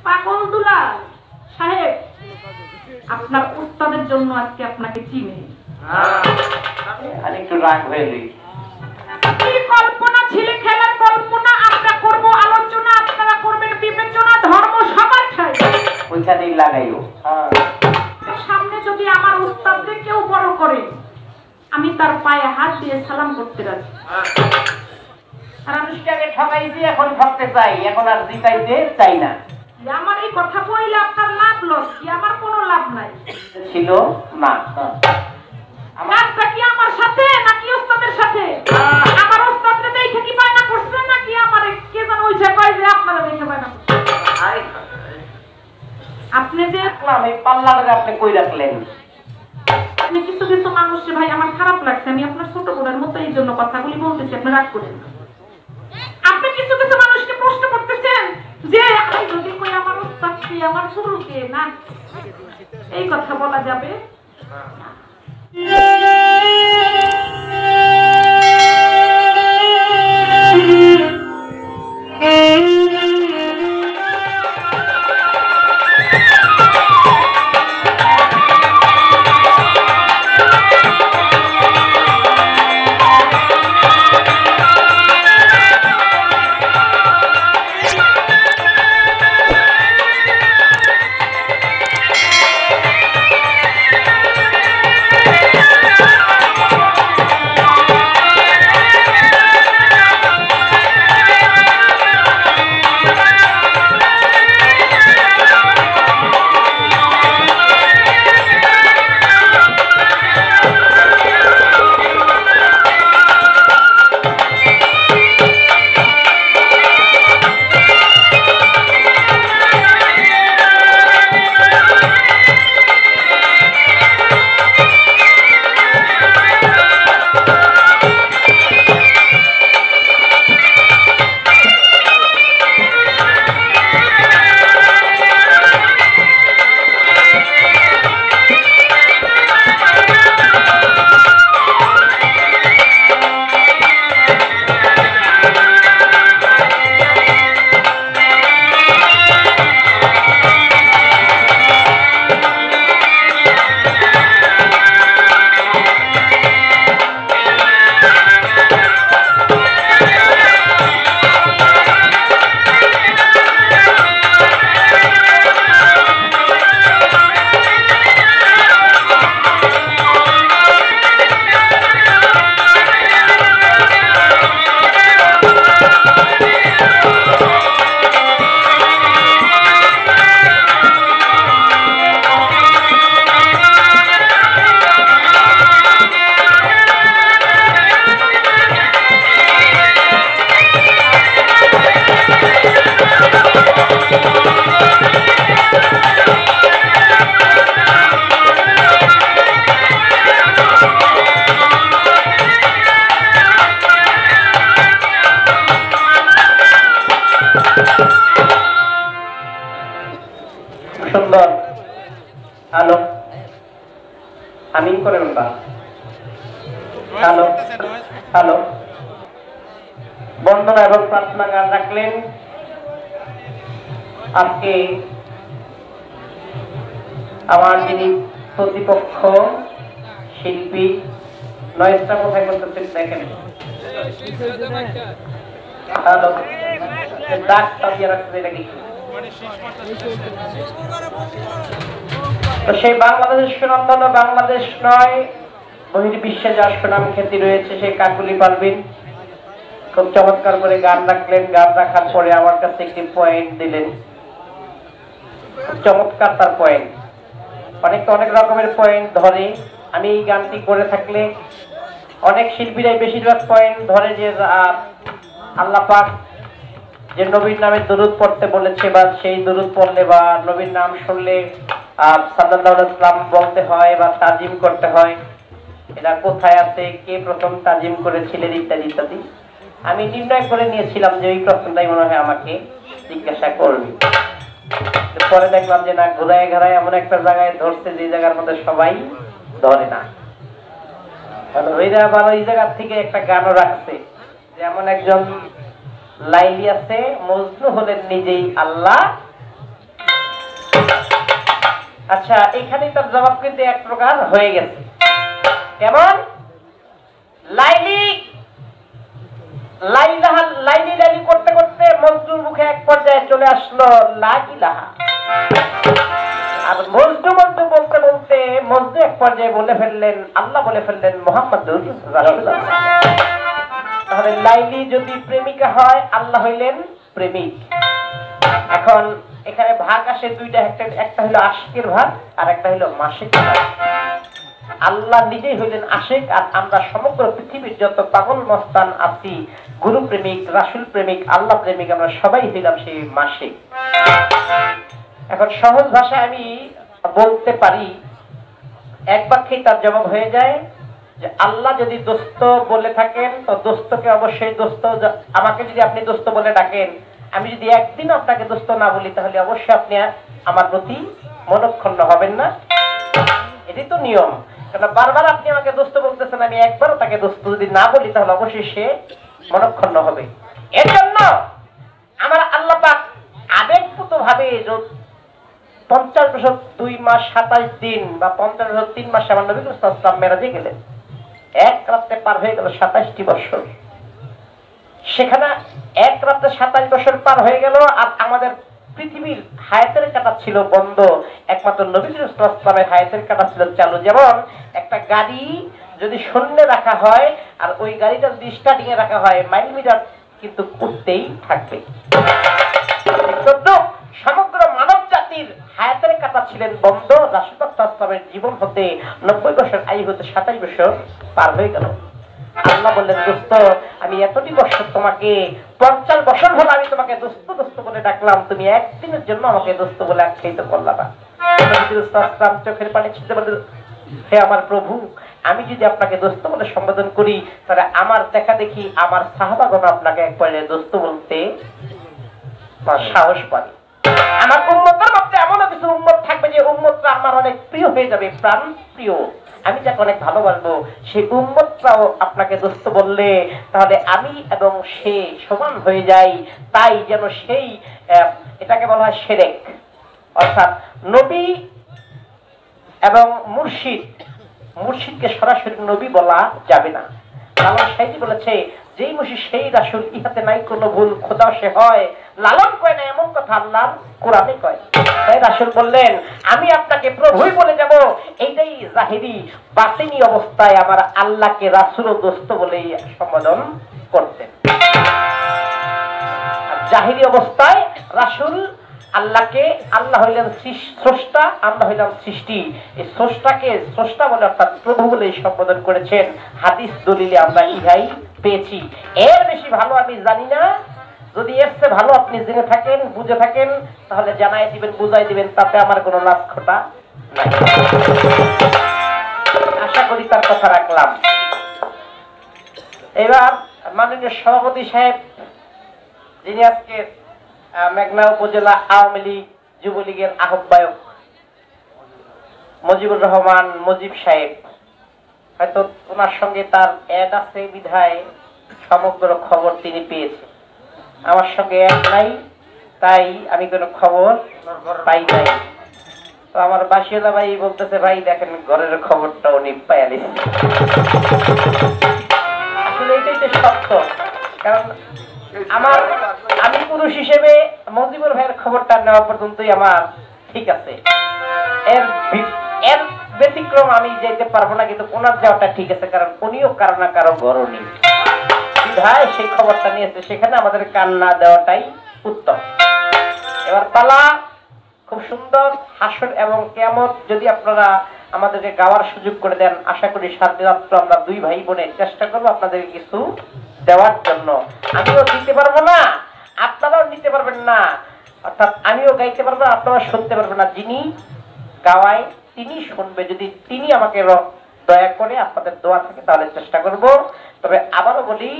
পাগল দুলাল সাহেব, আপনার উস্তাদের জন্য আজকে আপনাকে চিনি। একটু রাগ হয়ে গেল। কি কল্পনা ছিল, খেলার কল্পনা আমরা করব আলোচনা, আপনারা করবেন বিবেচনা, ধর্ম সবার ঠাই ওইখানেই লাগাইও। সামনে যদি আমার উস্তাদকে কেউ বড় করে, আমি তার পায়ে হাত দিয়ে সালাম করতে রাজি। আর মানুষটাকে ঠকাইছি, এখন ঠকতে চাই, এখন আর জিতাইতে চাই না। আমার এই কথা বললে আপনার লাভ লস কি? আমার কোনো লাভ নাই। ছিল না। আমারটা কি আমার সাথে নাকি ওস্তাদের সাথে? আমার ওস্তাদকে দেখে কি বায়না করছে নাকি আমারে কে যেন ওই যে কয় যে আপনারা দেখে বায়না করছেন? আপনি যে আমি পাল্লা করে আপনি কই রাখলেন? আপনি কিছু কিছু মানুষে ভাই আমার খারাপ লাগছে, আমি আপনার ছোট বোনের মতো এই জন্য কথাগুলি বলতেছি, আপনি রাগ করেন না। আপনি কিছু কিছু মানুষকে প্রশ্ন করতেছেন যে আমি যদি কই আমার ওস্তাদ কি আমার গুরু কে, না এই কথা বলা যাবে না। সুন্দর। হ্যালো, আমি করেন না। হ্যালো হ্যালো, বন্দনা এবং প্রার্থনা গান রাখলেন। আজকে আমার যিনি প্রতিপক্ষ শিল্পী, নয়েজটা কোথায় করতেছেন দেখেন। হ্যালো, ডাকটা দিয়ে রাখতে এটা কি? তো সেই বাংলাদেশ সুনামধন্য বাংলাদেশ নয়, বহির্বিশ্বে যার সুনাম খ্যাতি রয়েছে সেই কাকুলি পারভিন খুব চমৎকার করে গান রাখলেন। গান রাখার পরে আমার কাছে একটি পয়েন্ট দিলেন, খুব চমৎকার তার পয়েন্ট। অনেকে অনেক রকমের পয়েন্ট ধরে। আমি এই গানটি করে থাকলে অনেক শিল্পীরাই বেশিরভাগ পয়েন্ট ধরে যে আল্লাহ পাক যে নবীর নামে দরুদ পড়তে বলেছে, বা সেই দরুদ পড়লে বা নবীর নাম শুনলে সাল্লাল্লাহু আলাইহি ওয়াসাল্লাম বলতে হয় বা তাজিম করতে হয়। এটা কোথায় আছে, কে প্রথম তাজিম করেছিলেন, ইত্যাদি ইত্যাদি। আমি নির্ণয় করে নিয়েছিলাম যে এই প্রশ্নটাই মনে হয় আমাকে জিজ্ঞাসা করবে। পরে দেখলাম যে না, ঘুরায় ঘুরায় এমন একটা জায়গায় ধরছে যে জায়গার মধ্যে সবাই ধরে না। আবার ওই জায়গা থেকে একটা গানও রাখছে, যেমন একজন লাইলি আছে, মজনু হলেন নিজেই আল্লাহ, আচ্ছা, এখানেই তার জবাব কিন্তু এক প্রকার হয়ে গেছে। কেমন? লাইলি লাইলাহা লাইলি লাইলি করতে করতে মজনুর মুখে এক পর্যায়ে চলে আসলো লা ইলাহা। আর মজনু মজনু বলতে বলতে মজনু এক পর্যায়ে বলে ফেললেন, আল্লাহ বলে ফেললেন মুহাম্মাদুর রাসূলুল্লাহ। তাহলে লাইলি যদি প্রেমিকা হয়, আল্লাহ হইলেন প্রেমিক। এখন এখানে ভাগ আসে দুইটা, একটা হলো আশিকের ভাগ আর একটা হলো মাশিকের ভাগ। আল্লাহ নিজেই হইলেন আশিক, আর আমরা সমগ্র পৃথিবীর যত পাগল মস্তান আছি, গুরু প্রেমিক, রাসূল প্রেমিক, আল্লাহ প্রেমিক, আমরা সবাই হইলাম সেই মাশিক। এখন সহজ ভাষায় আমি বলতে পারি, এক বাক্যে তার জবাব হয়ে যায় যে আল্লাহ যদি দোস্ত বলে থাকেন তো দোস্তকে অবশ্যই দোস্ত, আমাকে যদি আপনি দোস্ত বলে ডাকেন, আমি যদি একদিন আপনাকে দোস্ত না বলি তাহলে অবশ্যই আপনি আমার প্রতি মনক্ষুণ্ণ হবেন না। এটাই তো নিয়ম। কারণ বারবার আপনি আমাকে দোস্ত বলতেছেন, আমি একবারও তাকে দোস্ত যদি না বলি তাহলে অবশ্যই সে মনক্ষুণ্ণ হবে। এর জন্য আমার আল্লাহ পাক আবেগপূত ভাবে 50 বছর 2 মাস 27 দিন বা 50 বছর 3 মাসে আমার নবী সাল্লাল্লাহু আলাইহি ওয়াসাল্লাম মেরাজে গেলেন। এক রাতে পার হয়ে গেল 27টি বছর। সেখানে এক রাতে 27 বছর পার হয়ে গেল, আর আমাদের পৃথিবীর হায়াতের কাঁটা ছিল বন্ধ, একমাত্র নবী সাল্লাল্লাহু আলাইহি ওয়াসাল্লামের হায়াতের কাঁটা ছিল চালু। যেমন একটা গাড়ি যদি শূন্যে রাখা হয় আর ওই গাড়িটা যদি স্টার্টিং এ রাখা হয়, মাইল মিটার কিন্তু উঠতেই থাকবে। সমগ্র মানব জাতির হায়াতের কাঁটা ছিলেন বন্ধ। রাসূল সাল্লাল্লাহু আলাইহি ওয়াসাল্লামের জীবন হতে 90 বছর আয়ু হতে 27 বছর পার হয়ে গেল। আল্লাহ বললেন, দোস্ত আমি এতটি বছর তোমাকে 50 বছর হলো আমি তোমাকে দোস্ত দোস্ত বলে ডাকলাম, তুমি একদিনের জন্য আমাকে দোস্ত বলে আখ্যায়িত করলা না। চোখের পানি ছিটতে বললেন, হে আমার প্রভু, আমি যদি আপনাকে দোস্ত বলে সম্বোধন করি তাহলে আমার দেখা দেখি আমার সাহাবাগণ আপনাকে একবারে দোস্ত বলতে সাহস পাবে। আমার উম্মতের মধ্যে এমনও কিছু উম্মত থাকবে যে উম্মতরা আমার অনেক প্রিয় হয়ে যাবে, প্রাণ প্রিয়, আমি যাকে অনেক ভালোবাসবো, সেই উম্মতরাও আপনাকে দোস্ত বললে তাহলে আমি এবং সে সমান হয়ে যাই। তাই যেন সেই এটাকে বলা হয় শিরক, অর্থাৎ নবী এবং মুর্শিদকে সরাসরি নবী বলা যাবে না। লালন সাইদি বলেছে, যেই মুর্শিদ সেই রাসূল, ইহাতে নাই কোনো ভুল, খোদা সে হয়। লালন কয় না এমন কথা, আল্লাহ কোরআনে কয়। তাই রাসূল বললেন, আমি আপনাকে প্রভুই বলে যাব। এইটাই জাহিরি। বাতিনি অবস্থায় আমার আল্লাহকে রাসূল ও দোস্ত বলেই সম্বোধন করতেন। জাহিরি অবস্থায় রাসূল আল্লাহকে, আল্লাহ হইলেন স্রষ্টা, আমরা হইলাম সৃষ্টি, এই স্রষ্টাকে স্রষ্টা বলে অর্থাৎ প্রভু বলে সম্বোধন করেছেন। হাদিস দলিলে আমরা ইহাই পেয়েছি। এর বেশি ভালো আমি জানি না। যদি এর চেয়ে ভালো আপনি জেনে থাকেন, বুঝে থাকেন, তাহলে জানাই দিবেন, বুঝাই দিবেন, তাতে আমার কোনো লাভ খোটা নাই। আশা করি তার কথা রাখলাম। এবার মাননীয় সভাপতি সাহেব, যিনি আজকে মেঘনা উপজেলা আওয়ামী লীগ যুবলীগের আহ্বায়ক মুজিবুর রহমান মুজিব সাহেব, হয়তো ওনার সঙ্গে তার অ্যাড আছে বিধায় সমগ্র খবর তিনি পেয়েছেন। আমার সঙ্গে অ্যাড নাই, তাই আমি কোনো খবর পাই নাই। তো আমার বাসিওয়ালা ভাই বলতেছে, ভাই দেখেন ঘরের খবরটা উনি পাইয়া নিচ্ছে। আসলে এটাই তো সত্য। কারণ আমি পুরুষ হিসেবে মুজিবুর ভাইয়ের খবরটা নেওয়া পর্যন্তই আমার ঠিক আছে। এর ব্যতিক্রম আমি যেতে পারবো না, কিন্তু ওনার যাওয়াটা ঠিক আছে। কারণ উনিও কারো না কারো গরনি বিধায় সেই খবরটা নিয়েছে, সেখানে আমাদের কান না দেওয়াটাই উত্তম। এবার পালা খুব সুন্দর হাসর এবং কিয়ামত যদি আপনারা আমাদেরকে গাওয়ার সুযোগ করে দেন, আশা করি সাথে রাত্র আমরা দুই ভাই বোনের চেষ্টা করবো আপনাদেরকে কিছু দেওয়ার জন্য। আমিও দিতে পারবো না, আপনারাও নিতে পারবেন না, অর্থাৎ আমিও গাইতে পারবো না, আপনারা শুনতে পারবেন না। যিনি গাওয়ায় তিনি শুনবে, যদি তিনি আমাকে দয়া করে আপনাদের দোয়া থাকে তাহলে চেষ্টা করব। তবে আবারও বলি,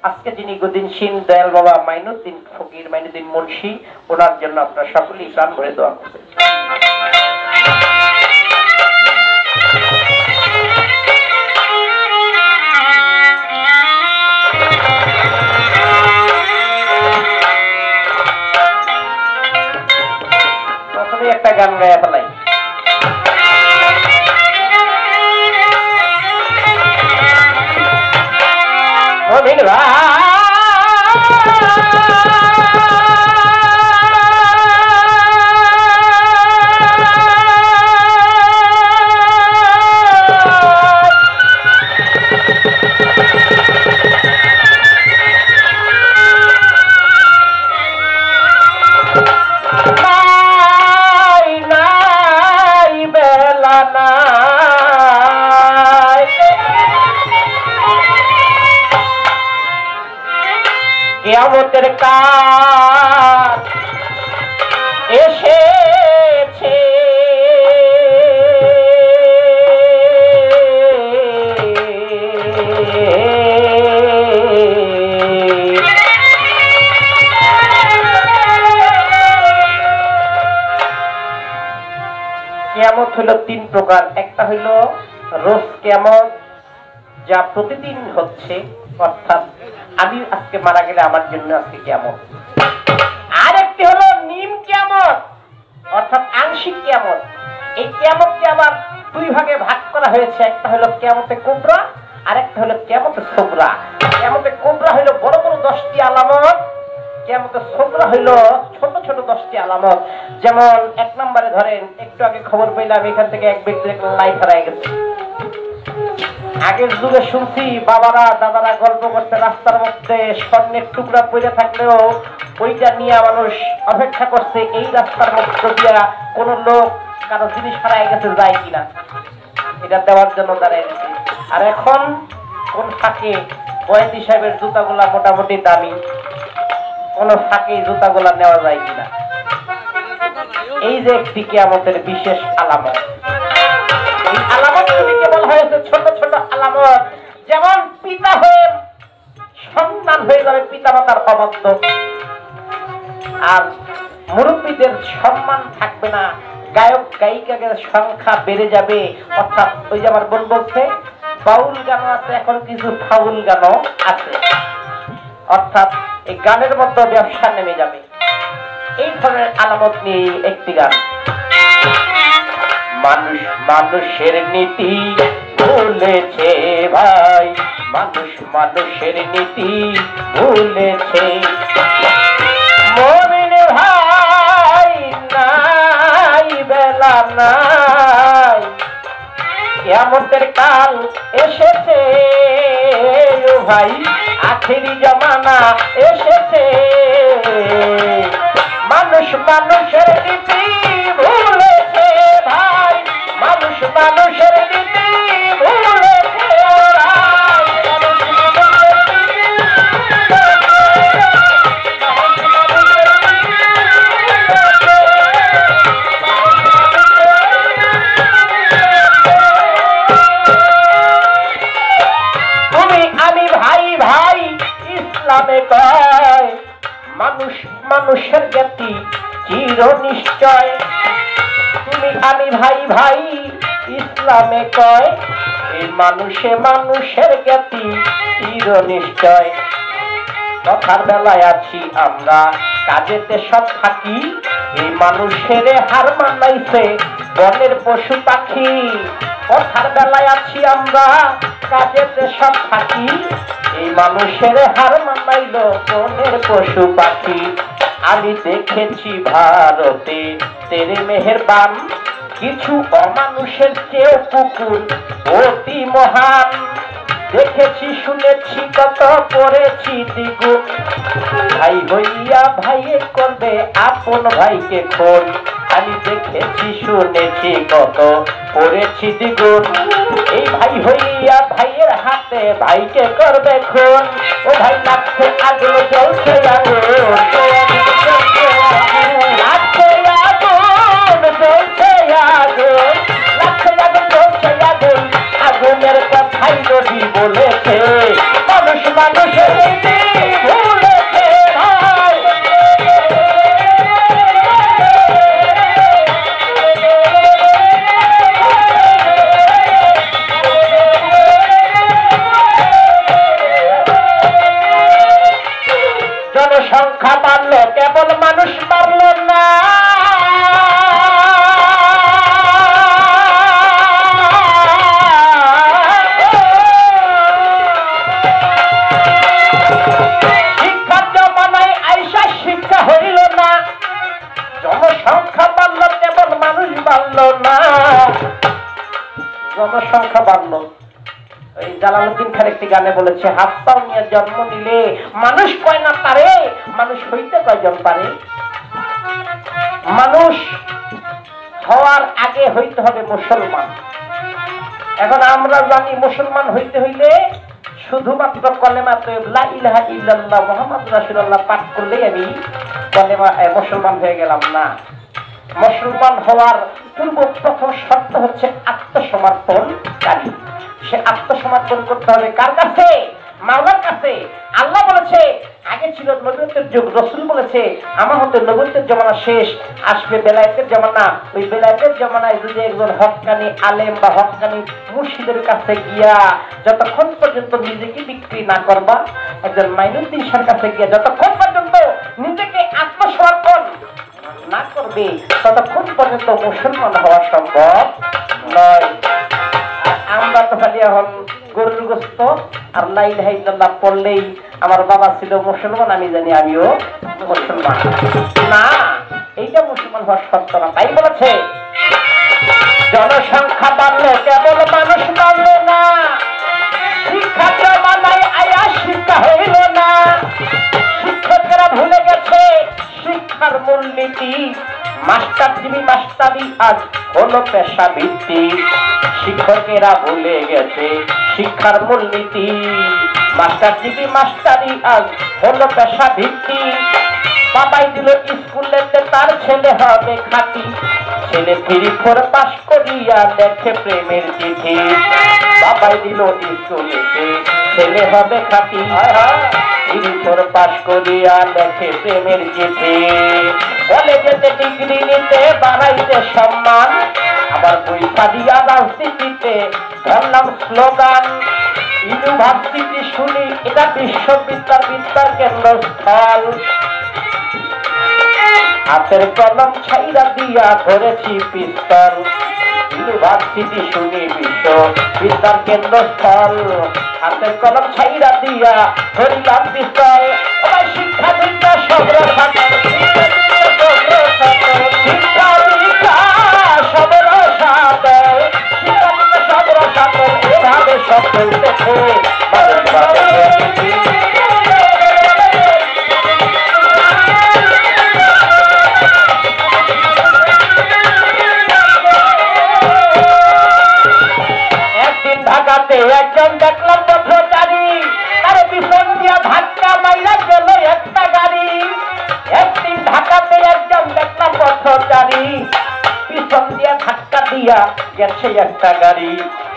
আজকে যিনি গদিনশীল দয়াল বাবা মাইনুদ্দিন ফকির, মাইনুদ্দিন মুন্সি, ওনার জন্য আপনারা সকলেই প্রাণ ভরে দোয়া করবেন। প্রথমে একটা গান গায়ে ফেলাই। মমিন কিয়ামতের কাল এসেছে কিয়ামত হলো তিন প্রকার। একটা হইল রোজ কিয়ামত, যা প্রতিদিন হচ্ছে, অর্থাৎ আমি আজকে মারা গেলে আমার জন্য আজকে কিয়ামত। আরেকটি হলো নিম কিয়ামত, অর্থাৎ আংশিক কিয়ামত। এই কিয়ামতকে আবার দুই ভাগে ভাগ করা হয়েছে। একটা হলো কিয়ামতে কুবরা, আর একটা হলো কিয়ামতে সুগরা। কিয়ামতে কুবরা হইলো বড় বড় 10টি আলামত, কিয়ামতে সুগরা হইলো ছোট ছোট 10টি আলামত। যেমন এক নম্বরে ধরেন, একটু আগে খবর পেলাম এখান থেকে এক ব্যক্তির লাইফ হারিয়ে গেছে। আগের যুগে শুনছি বাবারা দাদারা গল্প করতে রাস্তার মধ্যে স্বর্ণের টুকরা পড়ে থাকলেও ওইটা নিয়ে মানুষ অপেক্ষা করছে এই রাস্তার মধ্যে দিয়া কোন লোক কারো জিনিস হারায় গেছে যায় কিনা, এটা দেওয়ার জন্য দাঁড়ায় গেছে। আর এখন কোন ফাঁকে বয়াতি সাহেবের জুতাগুলা মোটামুটি দামি, কোন ফাঁকে জুতাগুলা নেওয়া যায় কিনা। এই যে একটি কিয়ামতের বিশেষ আলামত। এই আলামত গুলিকে বলা হয়েছে ছোট ছোট আলামত। যেমন পিতা হয়ে সন্তান হয়ে যাবে পিতা মাতার অবাধ্য, আর মুরব্বীদের সম্মান থাকবে না, গায়ক গায়িকাদের সংখ্যা বেড়ে যাবে। অর্থাৎ ওই যে আমার বোন বলছে বাউল গানও আছে, এখন কিছু ফাউল গানও আছে, অর্থাৎ এই গানের মধ্যে ব্যবসা নেমে যাবে। এই ধরনের আলামত নিয়ে একটি গান। মানুষ মানুষের নীতি ভুলেছে ভাই, মানুষ মানুষের নীতি ভুলেছে। মুমিন ভাই নাই বেলা নাই, কিয়ামতের কাল এসেছে ও ভাই, আখেরি জামানা এসেছে। মানুষ মানুষের নীতি ভুলেছে ভাই, মানুষ মানুষের নীতি ভুলেছে। তুমি আমি ভাই ভাই ইসলামে কয়, মানুষ মানুষের জ্ঞাতি চির নিশ্চয়। তুমি আমি ভাই ভাই ইসলামে কয়, এই মানুষে মানুষের জ্ঞাতি চির নিশ্চয়। কথার বেলায় আছি আমরা, কাজেতে সব থাকি, এই মানুষের হার মানাইছে বনের পশু পাখি। কথার বেলায় আছি আমরা, কাজেতে সব থাকি, এই মানুষের হার মানাইল বনের পশু পাখি। আমি দেখেছি ভারতে তেরে মেহেরবান, কিছু অমানুষের চেয়ে কুকুর অতি মহান। দেখেছি শুনেছি কত করেছি দ্বিগুণ, ভাই হইয়া ভাইয়ে করবে আপন ভাইকে খুন। আমি দেখেছি শুনেছি কত করেছি দ্বিগুণ, এই ভাই হইয়া ভাইয়ের হাতে ভাইকে করবে খুন। ও ভাই লাগছে আগুন জ্বলছে আগুন, লাগছে আগুন জ্বলছে আগুন, লাগছে আগুন জ্বলছে আগুন। আগুনের কথাই নদী বলেছে, মানুষ মানুষের নীতি ভুলেছে ভাই। জনসংখ্যা বাড়লো কেবল মানুষ জনসংখ্যা বাড়লো কেবল মানুষ বাড়লো না, জনসংখ্যা বাড়লো। এই জালালউদ্দিন খান একটি গানে বলেছে, হাত পাও নিয়ে জন্ম নিলে মানুষ কয় না পারে, মানুষ হইতে কয়জন পারে। মানুষ হওয়ার আগে হইতে হবে মুসলমান। এখন আমরা জানি মুসলমান হইতে হইলে শুধুমাত্র কলেমা লা ইলাহা ইল্লাল্লাহ মুহাম্মাদুর রাসূলুল্লাহ পাঠ করলেই আমি কলেমা মুসলমান হয়ে গেলাম না। মুসলমান হওয়ার পূর্ব প্রথম শর্ত হচ্ছে আত্মসমর্পণকারী। সে আত্মসমর্পণ করতে হবে কার কাছে? মাওলার কাছে। আল্লাহ বলেছে আগে ছিল নবুয়তের যুগ, রাসূল বলেছে আমার মতে নবুয়তের জামানা শেষ, আসবে বেলায়েতের জামানা। ওই বেলায়েতের জামানায় যদি একজন হক্কানি আলেম বা হক্কানি মুর্শিদের কাছে গিয়া যতক্ষণ পর্যন্ত নিজেকে বিক্রি না করবা, একজন মাইনুদ্দিন শাহর কাছে গিয়া যতক্ষণ পর্যন্ত নিজেকে আত্মসমর্পণ না করবে ততক্ষণ পর্যন্ত মুসলমান হওয়া সম্ভব নয়। আমরা তো খালি এখন গরুর গোস্ত আর লা ইলাহা ইল্লাল্লাহ পড়লেই আমার বাবা ছিল মুসলমান, আমি জানি আমিও মুসলমান। না, এইটা মুসলমান হওয়ার শর্ত না। তাই বলেছে জনসংখ্যা বাড়লো কেবল মানুষ বাড়লো না, শিক্ষা জমানায় আয়া শিক্ষা হইল না। শিক্ষকেরা ভুলে গেছে শিক্ষার মূলনীতি, মাস্টারগিরি মাস্টারি আজ হলো পেশা ভিত্তিক। শিক্ষকেরা ভুলে গেছে শিক্ষার মূলনীতি, মাস্টারগিরি মাস্টারি আজ হলো পেশা ভিত্তিক। বাবাই দিল স্কুলেতে তার ছেলে হবে খাঁটি, ছেলে 3-4 পাস করিয়া লেখে প্রেমের চিঠি। বাবাই দিল স্কুলেতে ছেলে হবে খাঁটি, 3-4 পাস করিয়া লেখে প্রেমের চিঠি। কলেজেতে ডিগ্রি নিতে বাড়াইতে সম্মান, আবার পয়সা দিয়া রাজনীতিতে ধরলাম স্লোগান। ইউনিভার্সিটি শুনি এটা বিদ্যার কেন্দ্রস্থল, হাতের কলম ছাইরা দিয়া ধরেছি পিস্তল। ইউনিভার্সিটি শুনি বিদ্যার কেন্দ্রস্থল, হাতের কলম ছাইরা দিয়া ধরিলাম পিস্তল। আমার শিক্ষা দীক্ষা সব রসাতল, শিক্ষা দীক্ষা সব রসাতল, শিক্ষা দীক্ষা সব রসাতল, এভাবে সব চলতেছে। একজন দেখলাম পথচারী, তার পিছন দিয়া ধাক্কা মাইরা গেল একটা গাড়ি। একদিন ঢাকাতে একজন দেখলাম পথচারী, পিছন দিয়া ধাক্কা দিয়া গেছে একটা গাড়ি।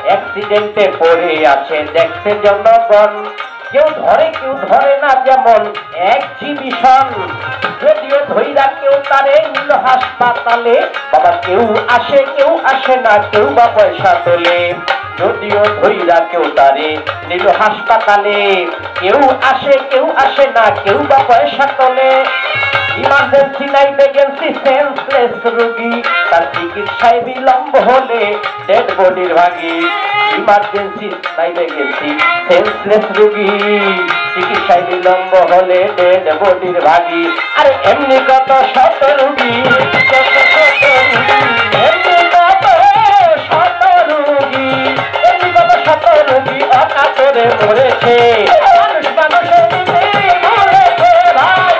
অ্যাক্সিডেন্টে পড়ে আছে দেখছে জনগণ, কেউ ধরে কেউ ধরে না যেমন এক্সিবিশন। যদিও ধৈরা কেউ তারে নিল হাসপাতালে, বাবা কেউ আসে না, কেউ বা পয়সা তোলে। যদিও ধৈরা কেউ তারে নিল হাসপাতালে, কেউ আসে না, কেউ বা পয়সা তোলে। ইমার্জেন্সি নাই ভ্যাকেন্সি, সেন্সলেস রোগী, তার চিকিৎসায় বিলম্ব হলে ডেড বডির ভাগি। ইমার্জেন্সি নাই ভ্যাকেন্সি, সেন্সলেস রোগী, চিকিৎসায় বিলম্ব হলে ডেড বডির ভাগি। আরে এমনি কত শত রোগী, অকাতরে মরেছে মানুষ, মানুষের মরেছে ভাই।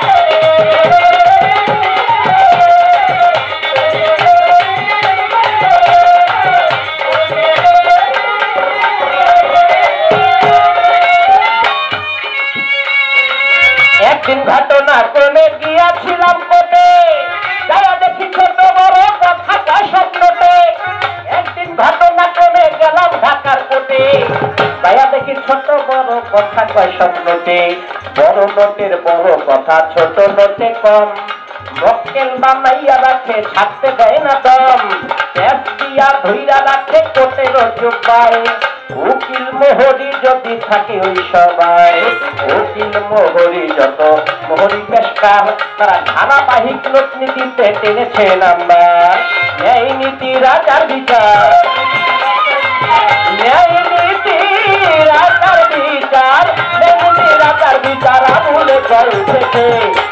একদিন ঘটনা ক্রমে গিয়াছিলাম কোটে, যারা দেখি ছোট বড় কথা কয় স্বপ্নতে। একদিন ঘটনা ক্রমে গেলাম ঢাকার কোটে, যারা দেখি ছোট বড় কথা কয় স্বপ্নতে। বড় নোটের বড় কথা, ছোট নোটে কম। মক্কেল বানাইয়া রাখে, ছাড়তে দেয় না দম। ট্যাক্স দিয়া ধইরা রাখে কোটের জোপায়। উকিল মোহরি যদি থাকে ওই সবাই, উকিল মোহরি যত মোহরি পেশকার, তারা ধারাবাহিক লোকনীতিতে টেনেছে নাম্বার। ন্যায় নীতি রাজার বিচার, ন্যায় নীতি রাজার বিচার, ন্যায় নীতি রাজার বিচার আমলে চলতেছে।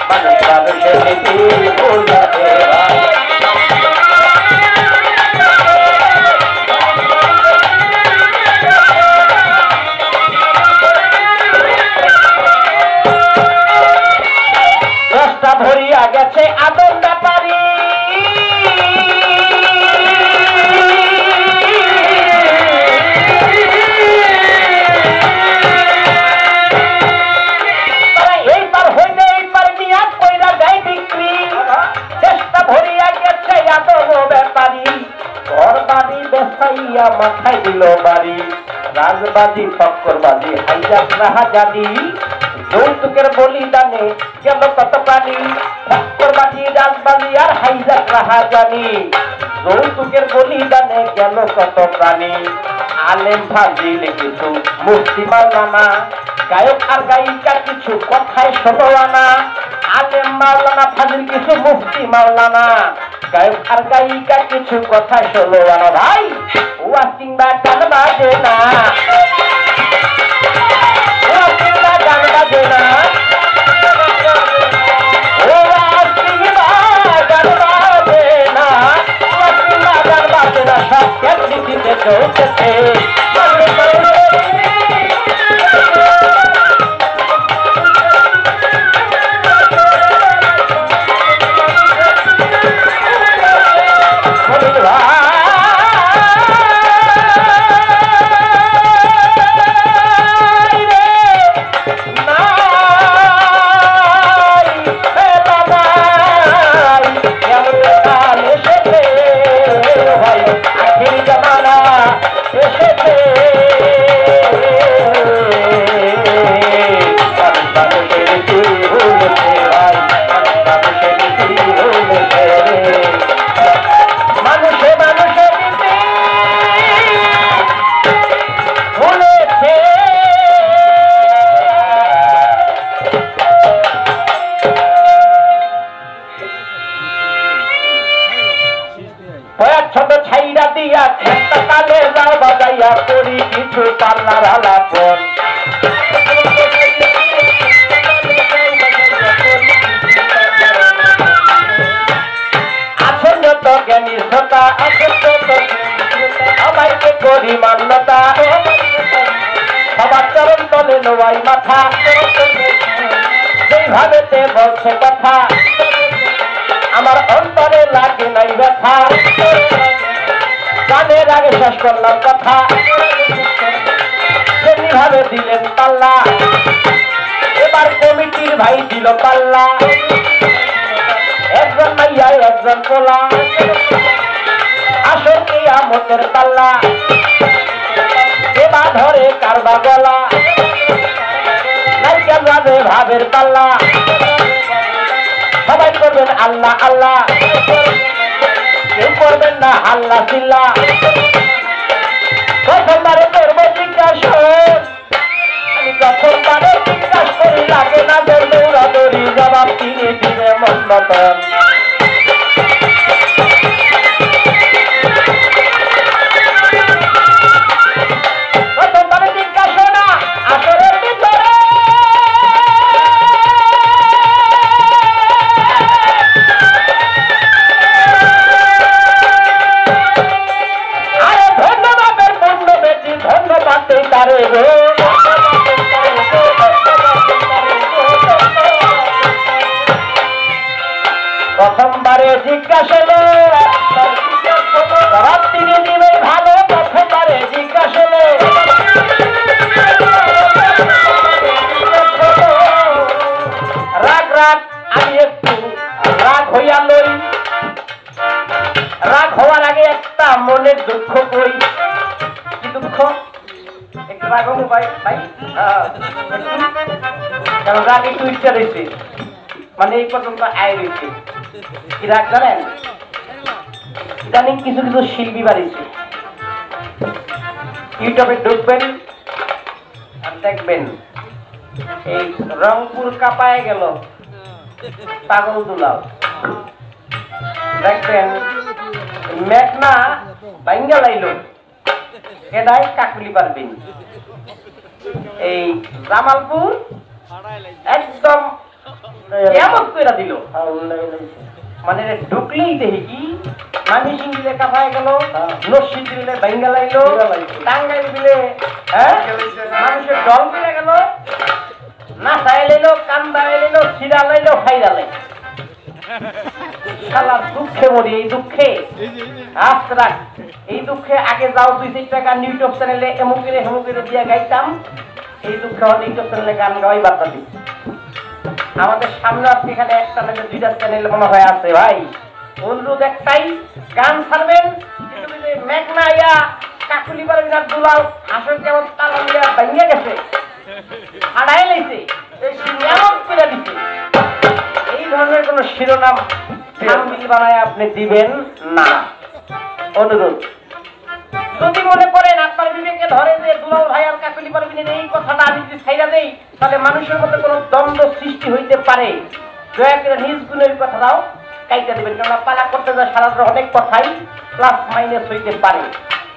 মানুষ মানুষের নীতি ভুল যাবে। বসাইয়া মাথায় দিল বাড়ি রাজবাজি ফক্করবাজি হাইজাক রাহাজানি যৌতুকের বলিদানে গেল কত প্রাণী ফক্করবাজি রাজবাজি আর হাইজাক রাহাজানি যৌতুকের বলিদানে গেল কত প্রাণী আলেম ফাজিল কিছু মুফতি মাওলানা গায়ক আর গায়িকা কিছু কথায় শোনো আনা আলেম মাওলানা ফাজিল কিছু মুফতি মাওলানা গায়ক আর গায়িকা কিছু কথায় শোনো আনা ভাই ওয়াসিং বা গান বাজে না ওয়াসিং বা গান বাজে না ওয়াসিং বা গান বাজে না ওয়াসিং বা গান বাজে না সব ক্যাপ্টিতে চলতেছে করি কিছু পাল্লার আলাপন আছেন যত জ্ঞানী শ্রোতা আছেন যত সবাইকে করি মান্যতা সবার চরণ তলে নোয়াই মাথা যেইভাবে তে বলছে কথা আমার অন্তরে লাগে নাই ব্যথা গানের আগে শেষ করলাম কথা যেভাবে দিলেন পাল্লা এবার কমিটির ভাই দিল পাল্লা একজন মাইয়া একজন পোলা আসল কিয়ামতের পাল্লা এবার ধরে কারবা গলা নাইকেল রাজে ভাবের পাল্লা সবাই করবেন আল্লাহ আল্লাহ কেউ করবেন না আল্লাহ চিল্লা প্রথমবারে করবো জিজ্ঞাসন আমি প্রথমবারে জিজ্ঞাস করি লাগে না দৌড়াদৌড়ি জবাব তিনি দিবে মন মতন প্রথমবারে জিজ্ঞাসনা আসরের ভিতরে তারে গো প্রথমবারে জিজ্ঞাসা জবাব তিনি দিবে ভালো প্রথমবারে জিজ্ঞাসা রাগ রাগ আমি একটু রাগ হইয়া লই রাগ হওয়ার আগে একটা মনের দুঃখ কই কি দুঃখ একটু রাগ হবো ভাই ভাই কারণ রাগ একটু ইচ্ছা রয়েছে মানে এই পর্যন্ত আয় রয়েছে কি রাগ জানেন ইদানিং কিছু কিছু শিল্পী বাড়িছে ইউটিউবে ঢুকবেন আর দেখবেন এই রংপুর কাঁপায় গেল পাগল দুলাল দেখবেন মেঘনা বাইঙ্গা লাইল এটাই কাকুলি পারবেন এই জামালপুর একদম কেমন করে দিল মানে ঢুকলেই দেখি কি মামি সিং দিলে কাঁপায় গেল নসিদ দিলে বাইঙ্গা লাইল টাঙ্গাইল দিলে হ্যাঁ মানুষের জল পেয়ে গেল না চাই লাইল কান্দা লাইল সিরা লাইল খাইরা লাইল দুঃখে মরি এই দুঃখে আস্তে এই দুঃখে আগে যাও 2-4 টাকা ইউটিউব চ্যানেলে এমুকেরে দিয়ে গাইতাম এই দুঃখে হয়তো ইউটিউব চ্যানেলে গান গাওয়াই বার্তা দিই আমাদের সামনে আজকে এখানে একটা দুইটা চ্যানেল মনে হয় আছে ভাই অনুরোধ একটাই গান ছাড়বেন মেঘনা ইয়া কাকুলি পারবিন আর দুলাল হাসন কেমন তালা মিয়া ভাঙিয়া গেছে আড়াই লাইছে এই এমন করে দিছে। এই ধরনের কোন শিরোনাম থাম্বনেইল বানায় আপনি দিবেন না, অনুরোধ। যদি মনে করেন আপনার বিবেকে ধরে যে দুলাল ভাই আর কাকুলি পারবিনের এই কথাটা আমি যদি ছাইড়া দেই তাহলে মানুষের মধ্যে কোনো দ্বন্দ্ব সৃষ্টি হইতে পারে, দয়া করে নিজ গুণের কথাটাও কাইটা দেবেন। কেননা পালা করতে যায় সারা অনেক কথাই প্লাস মাইনাস হইতে পারে।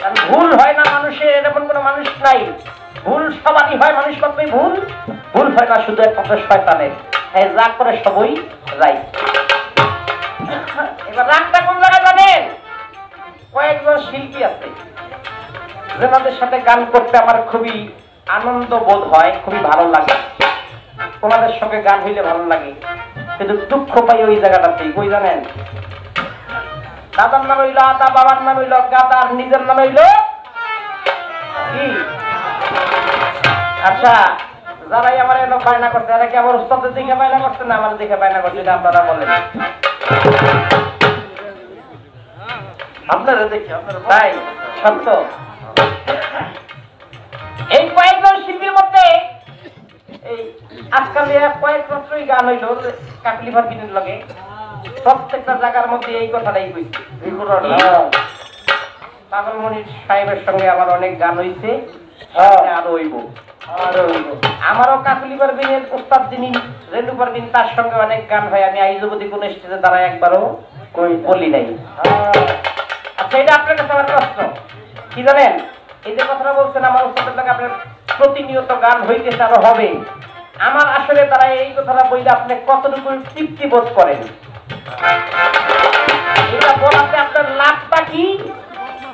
কারণ ভুল হয় না মানুষের এরকম কোনো মানুষ নাই, ভুল সবারই হয়, মানুষ মাত্রই ভুল, ভুল হয় না শুধু একমাত্র শয়তানের। হ্যাঁ, রাগ করে সবই রাইট। এবার রাগটা কোন জায়গায় জানেন? কয়েকজন শিল্পী আছে যাদের সাথে গান করতে আমার খুবই আনন্দ বোধ হয়, খুবই ভালো লাগে, ওনাদের সঙ্গে গান হইলে ভালো লাগে, কিন্তু দুঃখ পাই ওই জায়গাটাতেই। কই জানেন? দাদার নাম হইল আদা, বাবার নাম হইল গাদা, আর নিজের নাম হইল কি? আচ্ছা, যারাই আমার এরকম বায়না করছে এরা কি আমার উস্তাদের দিকে বায়না করছে না আমার দিকে বায়না করছে? এটা আপনারা বলেন। আপনারা দেখি, আপনারা তাই সত্য। এই কয়েকজন শিল্পীর মধ্যে এই আজকাল কয়েক মাত্রই গান হইল কাকলি পারবিনের লগে, প্রত্যেকটা জায়গার মধ্যে এই কথাটাই কইছে। পাগলমণির সাহেবের সঙ্গে আমার অনেক গান হইছে, আরো হইব। আমারও কাকলি পারবিনের উস্তাদ যিনি রেলু পারবিন তার সঙ্গে অনেক গান হয়, আমি আইজ অবধি কোন স্টেজে দাঁড়ায় একবারও বলি নাই। আচ্ছা, এটা আপনার কাছে আমার প্রশ্ন কি জানেন? এই যে কথাটা বলছেন আমার উস্তাদের লাগে আপনার প্রতিনিয়ত গান হইতেছে আরো হবে, আমার আসলে তারা এই কথাটা বললে আপনি কতটুকু তৃপ্তি বোধ করেন? এটা বলাতে আপনার লাভটা কি,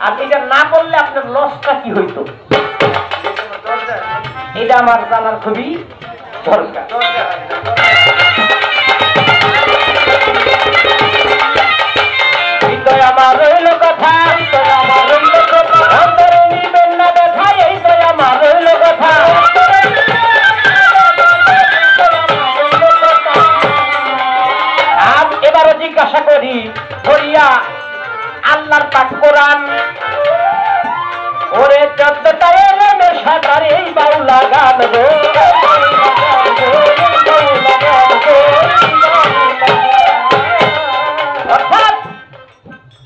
আর এটা না বললে আপনার লসটা কি হইতো, এটা আমার জানার খুবই দরকার। হৃদয় আমার রইল কথা, হৃদয় আমার রইল কথা, অন্তরে নিবেন না দেখা, এই তো আমার রইল কথা। আজ এবারও জিজ্ঞাসা করি ধরিয়া আল্লাহর পাক কোরআন, ওরে 14টা এলেমে সাঁতার এই বাউলা গান গো, অর্থাৎ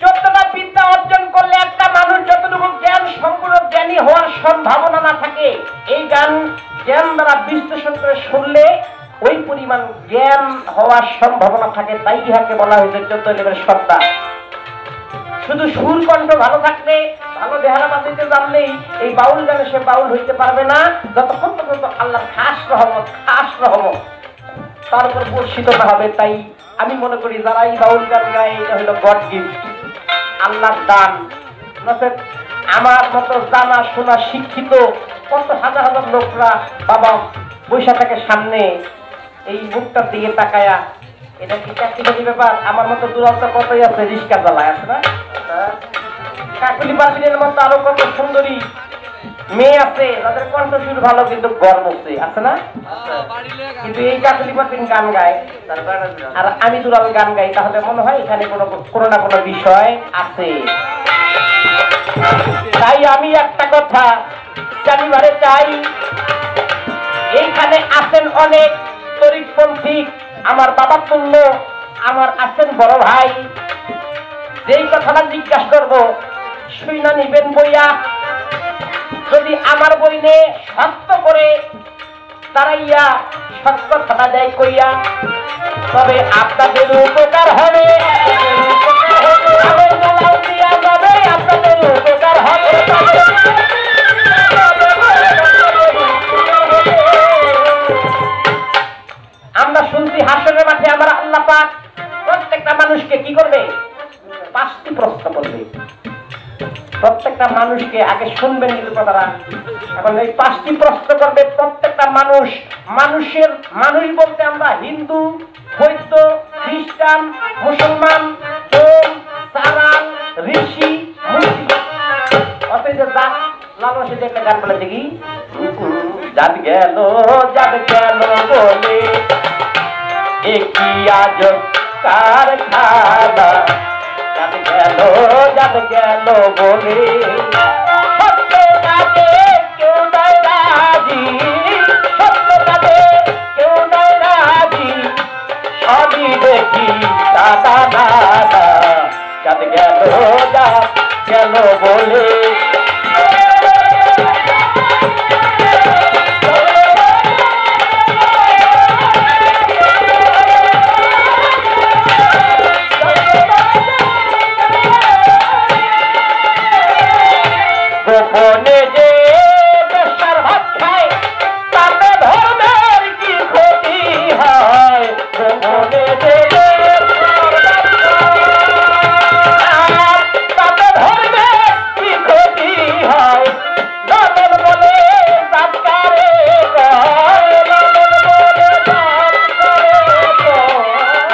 14টা বিদ্যা অর্জন করলে একটা মানুষ যতটুকু জ্ঞান সম্পূর্ণ জ্ঞানী হওয়ার সম্ভাবনা না থাকে, এই গান জ্ঞান দ্বারা বিশ্লেষণ করে শুনলে ওই পরিমাণ জ্ঞান হওয়ার সম্ভাবনা থাকে। তাই ইহাকে বলা হয়েছে 14 এলেমের সত্তা। শুধু সুর কণ্ঠ ভালো থাকলে, ভালো বেহারা বাজিতে জানলেই এই বাউল গানে সে বাউল হইতে পারবে না, যতক্ষণ পর্যন্ত আল্লাহর খাস রহমত তার উপর বর্ষিত না হবে। তাই আমি মনে করি যারা এই বাউল গান গায় এটা হলো গড গিফট, আল্লাহর দান। আমার মতো জানা শোনা শিক্ষিত কত হাজার হাজার লোকরা বাবা বৈশা থাকে সামনে, এই মুখটার দিকে তাকায়া, এটা কি চাকরি ব্যাপার? আমার মতো দুরন্ত কতই আছে, রিস্কা চালায় আছে না? কাকলি পারবিনের মতো আরো কত সুন্দরী মেয়ে আছে যাদের কণ্ঠসুর ভালো কিন্তু গর্বছে আছে না? কিন্তু এই কাকলি পারবিন গান গায় আর আমি দুলাল গান গাই, তাহলে মনে হয় এখানে কোনো না কোনো বিষয় আছে। তাই আমি একটা কথা জানিবারে চাই, এইখানে আছেন অনেক তরিকপন্থী আমার বাবা তুল্য, আমার আছেন বড় ভাই, যেই কথাটা জিজ্ঞাসা করবো শুইনা নিবেন বইয়া। যদি আমার বইনে সত্য করে দাঁড়াইয়া সত্য কথা দেয় কইয়া, তবে আপনাদের উপকার হবে, আপনাদের উপকার হবে। আমরা শুনছি হাসরের মাঠে আমার আল্লাহ পাক প্রত্যেকটা মানুষকে কি করবে? 5টি প্রশ্ন করবে। প্রত্যেকটা মানুষকে আগে শুনবেন কিন্তু কথাটা, এখন এই 5টি প্রশ্ন করবে প্রত্যেকটা মানুষ বলতে আমরা হিন্দু, বৌদ্ধ, খ্রিস্টান, মুসলমান, জৈন, সারাল, ঋষি, মুসলিম। অথচ লালসে যে একটা গান বলে দেখি, জাত গেল বলে একই আজব কারখানা, জাত গেল জাত গেল বলে সত্য কাজে কেউ নাই রাজি, সত্য কাজে কেউ নাই রাজি, সবই দেখি দাদা দাদা জাত গেল বলে। গোপনে যে বেশ্যার ভাত খায় তাতে ধর্মের কি ক্ষতি হয়, গোপনে যে তাতে ধর্মের কি ক্ষতি হয়, নমন বলে সৎকারে কয়,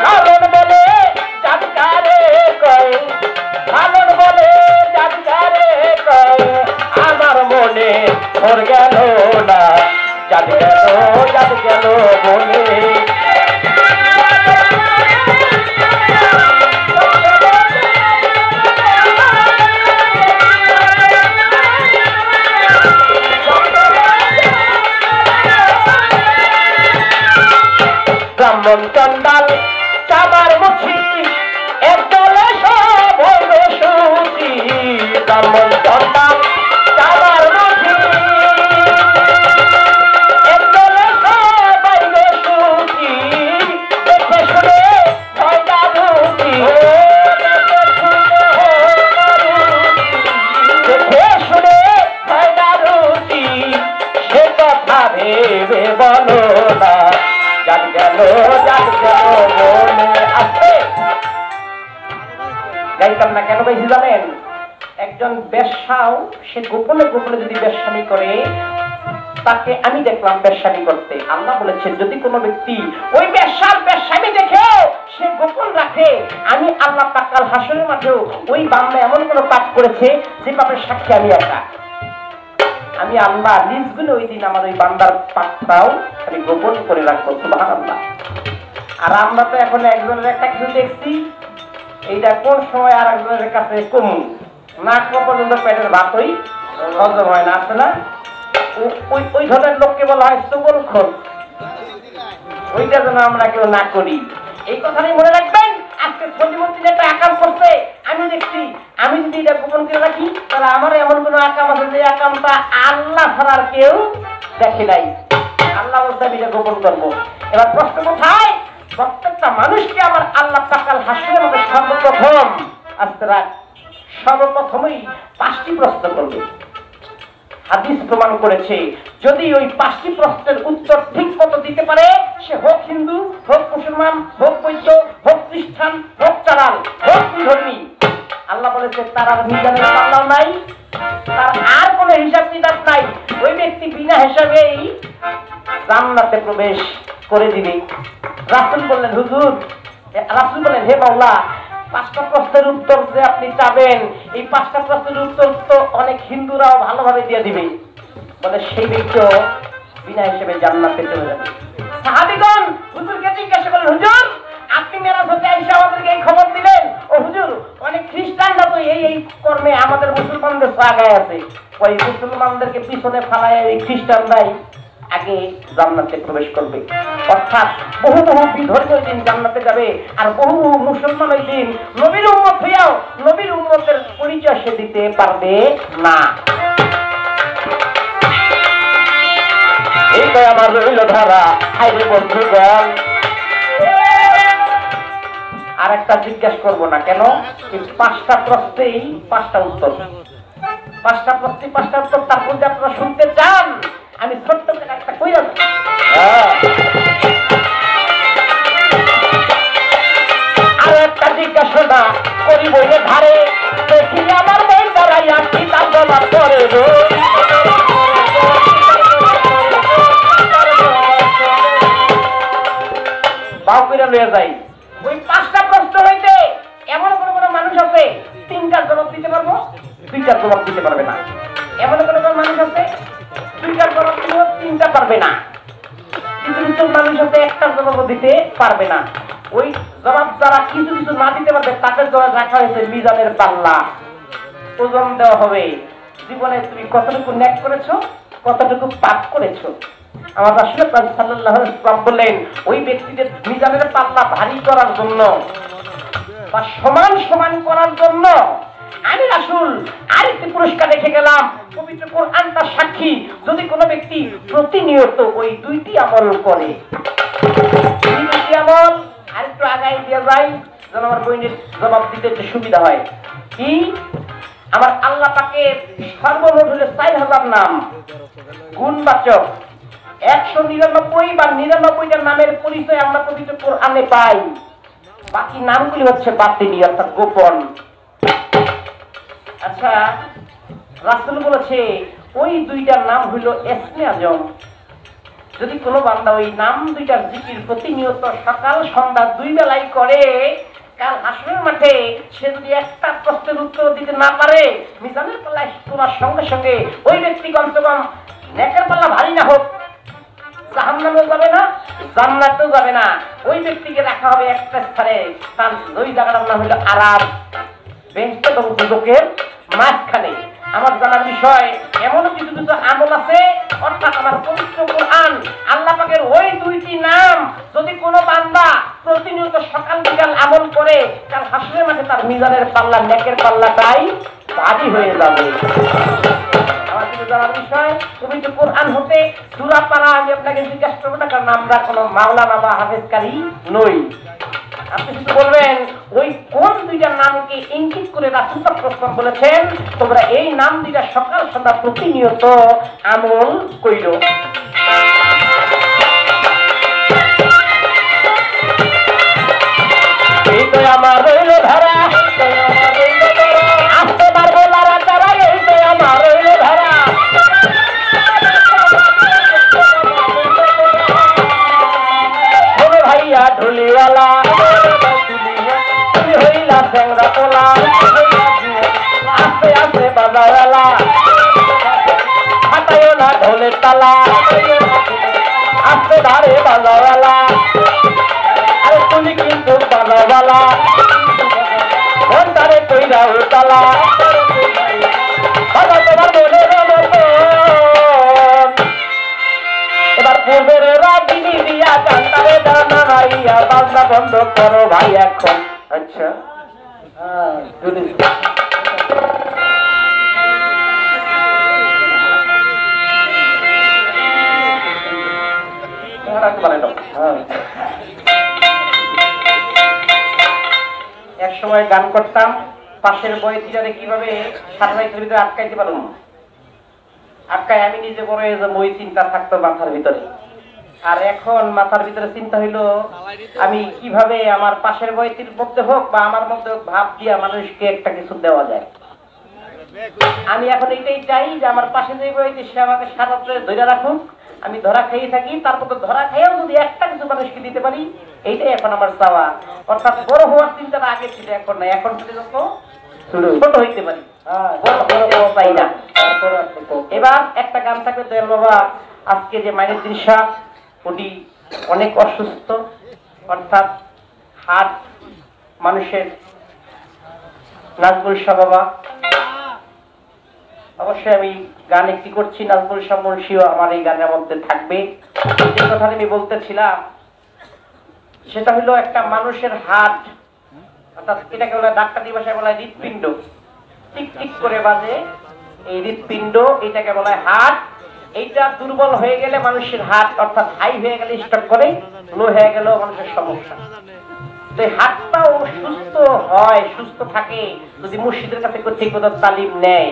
নমন বলে সৎকারে কয়, লালন বলে সৎকারে কয়, আমার মনে ভর গেল না জাত গেল বলে। ব্রাহ্মণ চন্ডাল চাবার মুছি একদলে সব হইল সুচি, ব্রাহ্মণ চন্ডাল চাবার মুছি একদলে সব হইল সুচি, দেখে শুনে ছয়টা রুচি, দেখে শুনে ছয়টা রুচি, সে কথা ভেবে বলো না জাত গেল বলে। আসবে গাইতাম না কেন গাইছি জানেন? একজন বেশ্যাও সে গোপনে গোপনে যদি বেশ্যামি করে তাকে আমি দেখলাম বেশ্যামি করতে। আল্লাহ বলেছেন যদি কোনো ব্যক্তি ওই বেশ্যার বেশ্যামি দেখে সে গোপন রাখে, আমি আল্লাহ পাক কাল হাসরের মাঠেও ওই বান্দা এমন কোনো পাপ করেছে যে পাপের সাক্ষী আমি একা। আমি আল্লাহ নিজ গুণে ওই দিন আমার ওই বান্দার পাপটাও আমি গোপন করে রাখবো। সুবহানাল্লাহ। আর আমরা তো এখন একজনের একটা কিছু দেখছি, এইটা কোন সময় আর একজনের কাছে কমু না পর্যন্ত পেটের ভাতই হজম হয় না, আছে না? ওই ধরনের লোককে বলা হয় সুবলক্ষণ। ওইটা যেন আমরা কেউ না করি, এই কথাটাই মনে রাখবেন। আজকে সলিমুদ্দিন একটা আকাম করছে আমি দেখছি, আমি যদি এটা গোপন করে রাখি তাহলে আমার এমন কোন আকাম আছে যে আকামটা আল্লাহ ছাড়া আর কেউ দেখে নাই। আল্লাহ বলতে আমি এটা গোপন করবো। এবার প্রশ্ন কোথায়? প্রত্যেকটা মানুষকে আমার আল্লাহ পাকাল হাসির মধ্যে সর্বপ্রথম আসতে রাখ, সর্বপ্রথমেই 5টি প্রশ্ন করবে। হাদিস প্রমাণ করেছে যদি ওই 5টি প্রশ্নের উত্তর ঠিক মতো দিতে পারে সে হোক হিন্দু, হোক মুসলমান, হোক বৈদ্য, হোক খ্রিস্টান, হোক চালাল, হোক বিধর্মী, আল্লাহ বলেছে তার আর মিজানের পাল্লাও নাই, তার আর কোনো হিসাব কিতাব নাই, ওই ব্যক্তি বিনা হিসাবেই জান্নাতে প্রবেশ করে দিবে। রাসূল বললেন হুজুর, রাসূল বললেন হে মাওলা 5টা প্রশ্নের উত্তর যে আপনি চাবেন এই 5টা প্রশ্নের উত্তর তো অনেক হিন্দুরাও ভালোভাবে দিয়ে দিবে। বলে সেই ব্যক্তিও বিনা হিসেবে জান্নাতে চলে যাবে। সাহাবীগণ হুজুরকে জিজ্ঞাসা করলেন হুজুর আপনি মেরাজ হতে এসে আমাদেরকে এই খবর দিলেন, ও হুজুর অনেক খ্রিস্টানরা তো এই কর্মে আমাদের মুসলমানদের আগায় আছে, ওই মুসলমানদেরকে পিছনে ফালায় এই খ্রিস্টানরাই আগে জান্নাতে প্রবেশ করবে। অর্থাৎ বহু বহু বিধর্মী দিন জান্নাতে যাবে আর বহু বহু মুসলমান ওই দিন নবীর উম্মত হইয়াও নবীর উম্মতের পরিচয় সে দিতে পারবে না। এইটাই আমার রইল ধারা। হাইরে বন্ধুগণ আর একটা জিজ্ঞাসা করবো না কেন, এই 5টা প্রশ্নেই 5টা উত্তর, 5টা প্রশ্নে 5টা উত্তর। তারপর যে আপনারা শুনতে চান আমি ছোট্ট করে একটা কই যাচ্ছি। আর একটা জিজ্ঞাসা করি বইলে ধারে দেখি আমার বই দাঁড়াইয়া কি তার জমা করে বাউ করে লয়ে যাই। ওই 5টা প্রশ্ন হইতে এমন কোন মানুষ আছে 3টার জবাব দিতে পারবো, 2টার জবাব দিতে পারবে না। এমন কোন মানুষ আছে 2টার জবাব দিলেও 3টা পারবে না। কিন্তু কিছু মানুষ আছে একটা জবাব দিতে পারবে না, ওই জবাব যারা কিছু কিছু না দিতে পারবে তাদের জন্য রাখা হয়েছে মিজানের পাল্লা, ওজন দেওয়া হবে জীবনে তুমি কতটুকু ন্যাক করেছো, কতটুকু পাপ করেছো। আমার রাসূল সাল্লাল্লাহু আলাইহি ওয়াসাল্লাম বললেন ওই ব্যক্তিদের মিজানের পাল্লা ভারী করার জন্য বা সমান সমান করার জন্য আমি রাসূল আরেকটি পুরস্কার রেখে গেলাম। পবিত্র কোরআনটা সাক্ষী, যদি কোনো ব্যক্তি প্রতিনিয়ত ওই দুইটি আমল করে, দুইটি আমল আরেকটু আগায় দিয়ে যায় যেন আমার বইনের জবাব দিতে একটু সুবিধা হয়। কি? আমার আল্লাহ পাকের সর্বমোট হলো 4000 নাম, গুণবাচক 199 বা 99টা নামের পরিচয় আমরা পবিত্র কোরআনে পাই। বাকি নামগুলি হচ্ছে বাতিনি অর্থাৎ গোপন। আচ্ছা, রাসূল বলেছে ওই দুইটার নাম হইল ইসমে আজম। যদি কোনো বান্দা ওই নাম দুইটার জিকির প্রতিনিয়ত সকাল সন্ধ্যা 2 বেলায় করে, কাল হাসরের মাঠে সে যদি একটা প্রশ্নের উত্তর দিতে না পারে, মিজানের পাল্লায় তোলার সঙ্গে সঙ্গে ওই ব্যক্তি কমসে কম নেকের পাল্লা ভারী না হোক, জাহান্নামেও যাবে না, জান্নাতেও যাবে না। ওই ব্যক্তিকে রাখা হবে একটা স্থানে, তার ওই জায়গাটার নাম হলো আরাব, বেহেশত এবং দুজকের মাঝখানে। আমার জানার বিষয় এমন কিছু কিছু আমল আছে, অর্থাৎ আমার পবিত্র কোরআন আল্লাহ পাকের ওই দুইটি নাম যদি কোনো বান্দা প্রতিনিয়ত সকাল বিকাল আমল করে, কাল হাসরের মাঠে তার মিজানের পাল্লা, নেকের পাল্লাটাই ভারী হয়ে যাবে। আমার কিছু জানার বিষয় পবিত্র কোরআন হতে সূরা পারা আমি আপনাকে জিজ্ঞাসা করবো না, কারণ আমরা কোনো মাওলানা বা হাফেজকারী নই। আপনি শুধু বলবেন ওই কোন দুইটার নামকে ইঙ্গিত করে রাসূল প্রশ্ন বলেছেন, তোমরা এই নাম দুইটা সকাল সন্ধ্যা প্রতিনিয়ত আমল কইল। এই তো আমার রইল ধারা, আসতে পারবো লারা তারা, এই তো আমার রইল ধারা। ভাইয়া ঢুলিওয়ালা তুমি হইলা চ্যাংরা তোলা, আস্তে আস্তে বাজাওয়ালা হাতাইও না ঢোলের তালা, আস্তে ধারে বাজাওয়ালা, আরে তুমি কিন্তু বাজাওয়ালা ঘন্টারে কইরা উতালা, বাবা তোমার মনের মতো। এবার পূর্বের রাগিনী দিয়া কান্তারে দানা রাইয়া বাজনা বন্ধ করো ভাই এখন। আচ্ছা, এক সময় গান করতাম, পাশের বয়সীরা কিভাবে সাথে ভিতরে আটকাইতে পারলাম, আটকায় আমি নিজে বড় হয়ে যাবো, ওই চিন্তা থাকতো মাথার ভিতরে। আর এখন মাথার ভিতরে চিন্তা হইলো আমি কিভাবে আমার পাশের বয়সীর মধ্যে হোক বা আমার মধ্যে হোক ভাব দিয়া মানুষকে একটা কিছু দেওয়া যায়। আমি এখন এইটাই চাই যে আমার পাশে যে বয়সী সে আমাকে সারা ধরে রাখুক, আমি ধরা খাইয়ে থাকি, তারপর তো ধরা খাইয়াও যদি একটা কিছু মানুষকে দিতে পারি, এইটাই এখন আমার চাওয়া। অর্থাৎ বড় হওয়ার চিন্তাটা আগে ছিল, এখন না। এখন যত ছোট হইতে পারি, চাই না। এবার একটা গান থাকবে দয়াল বাবা, আজকে যে মাইনুদ্দিন শাহ উনি অনেক অসুস্থ, অর্থাৎ হার্ট মানুষের নাজমুল শাহ বাবা। অবশ্যই আমি গান একটি করছি, নাজমুল শাহ মুন্সিও আমার এই গানের মধ্যে থাকবে। যে কথা আমি বলতেছিলাম সেটা হলো একটা মানুষের হার্ট, অর্থাৎ এটাকে বলা ডাক্তারি ভাষায় বলা হয় হৃৎপিণ্ড, টিক টিক করে বাজে এই হৃৎপিণ্ড, এটাকে বলা হয় হার্ট। এইটা দুর্বল হয়ে গেলে মানুষের হার্ট, অর্থাৎ হাই হয়ে গেলে স্ট্রোক করে, লো হয়ে গেলেও মানুষের সমস্যা। তো হার্টটাও সুস্থ হয়, সুস্থ থাকে যদি মুর্শিদের কাছে ঠিক মতো তালিম নেয়।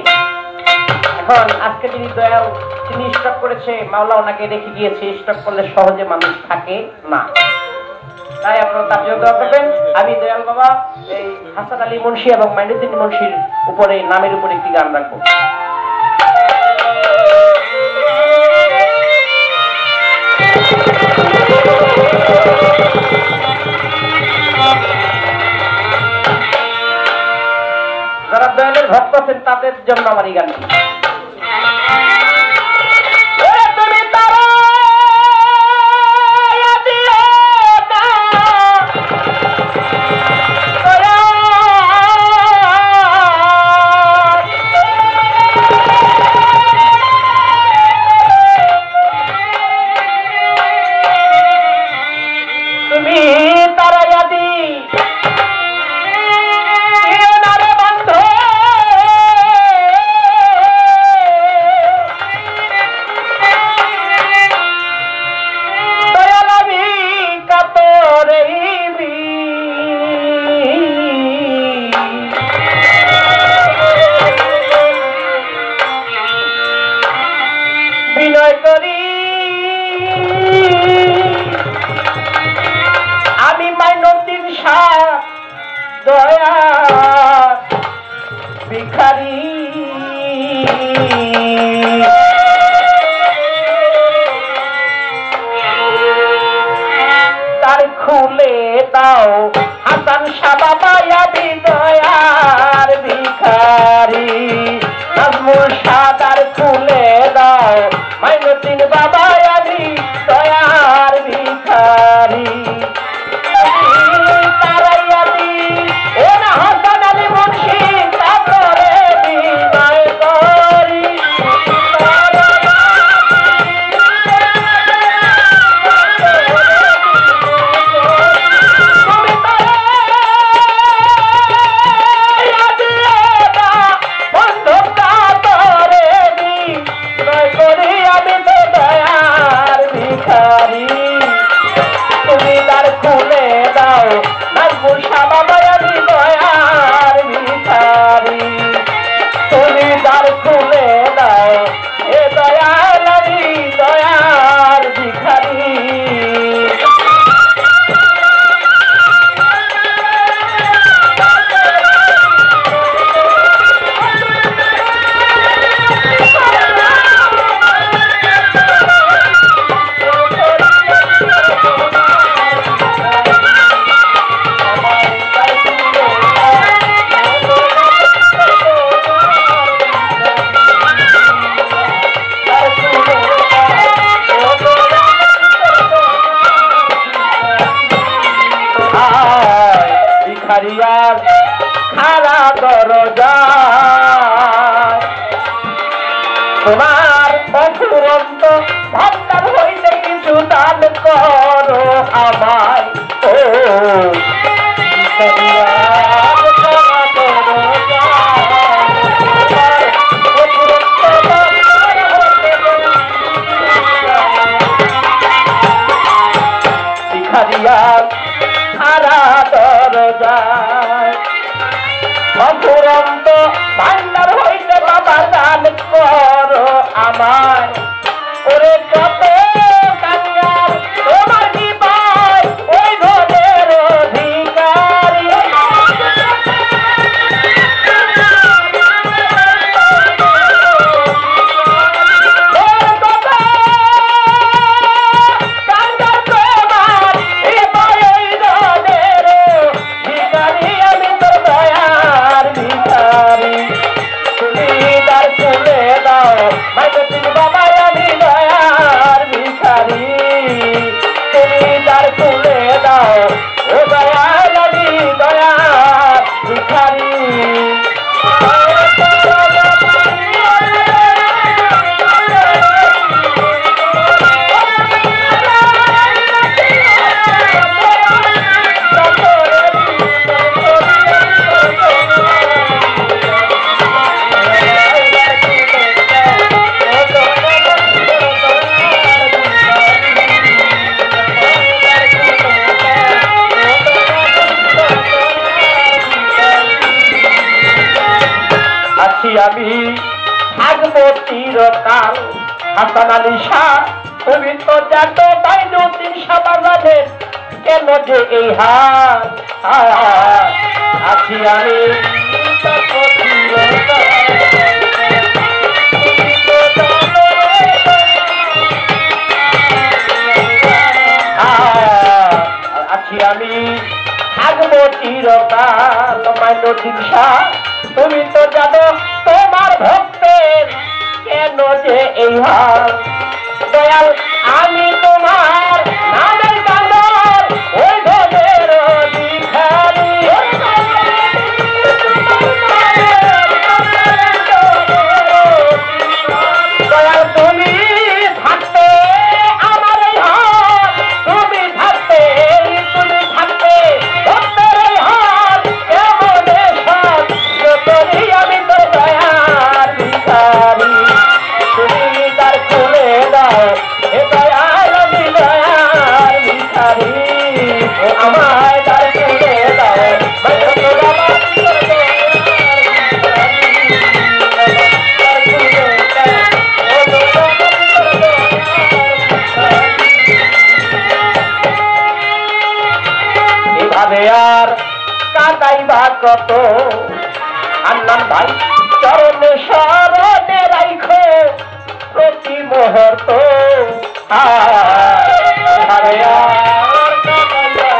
এখন আজকে যিনি দয়াল, তিনি স্ট্রোক করেছে, মাওলা ওনাকে রেখে গিয়েছে, স্ট্রোক করলে সহজে মানুষ থাকে না, তাই আপনারা তার জন্য দোয়া করবেন। আমি দয়াল বাবা এই হাসান আলী মুন্সি এবং মাইনুদ্দিন মুন্সির উপরে নামের উপরে একটি গান রাখবো। যারা দয়ালের ভক্ত আছেন তাদের জন্য আমার এই গানটি। তুমি তারা ভিখারি তার খুলে দাও হাসান শাহ বাবা আমি দয়ার ভিখারি নাজমুল শাহ তার খুলে দাও মাইনুদ্দিন বাবা আমি দয়ার ভিখারি ভিখারিয়ার খারা দরজা তোমার অফুরন্ত ভান্ডার হইতে কিছু দান করো আমায় ও ভিখারিয়ার খারা দরজা অফুরন্ত ভান্ডার হইতে ভিখারিয়ার খারা দরজায় অফুরন্ত ভান্ডার হইতে বাবা দান করো আমায় ওরে কত কাঙ্গাল তোমার কি পায় ওই ঘরের অধিকারী আমি থাকবো চিরকাল হাসান আলী শাহ তুমি তো জানো মাইনুদ্দিন শাহ বাজারের কেন যে এই হাল আছি আমি থাকবো চিরকাল আছি আমি থাকবো চিরকাল মাইনুদ্দিন শাহ তুমি তো জানো তোমার ভক্তের কেন যে এই হাল দয়াল আমি তোমার নামের কান্দর ওই ঘরের ভিখারি দয়াল তুমি থাকতে আমার এই হাল তুমি থাকতে ভক্তের এই হাল কেমন আমি তো দয়ার ভিখারি তুমি তার খুলে দাও হে দয়াল আমি দয়ার ভিখারি আমায় তার খুলে দাও এভাবে আর কাটাইবা কত আন্নান ভাই চরণে শরণে রাখো প্রতি মুহূর্ত আরে আর কাটাইয়া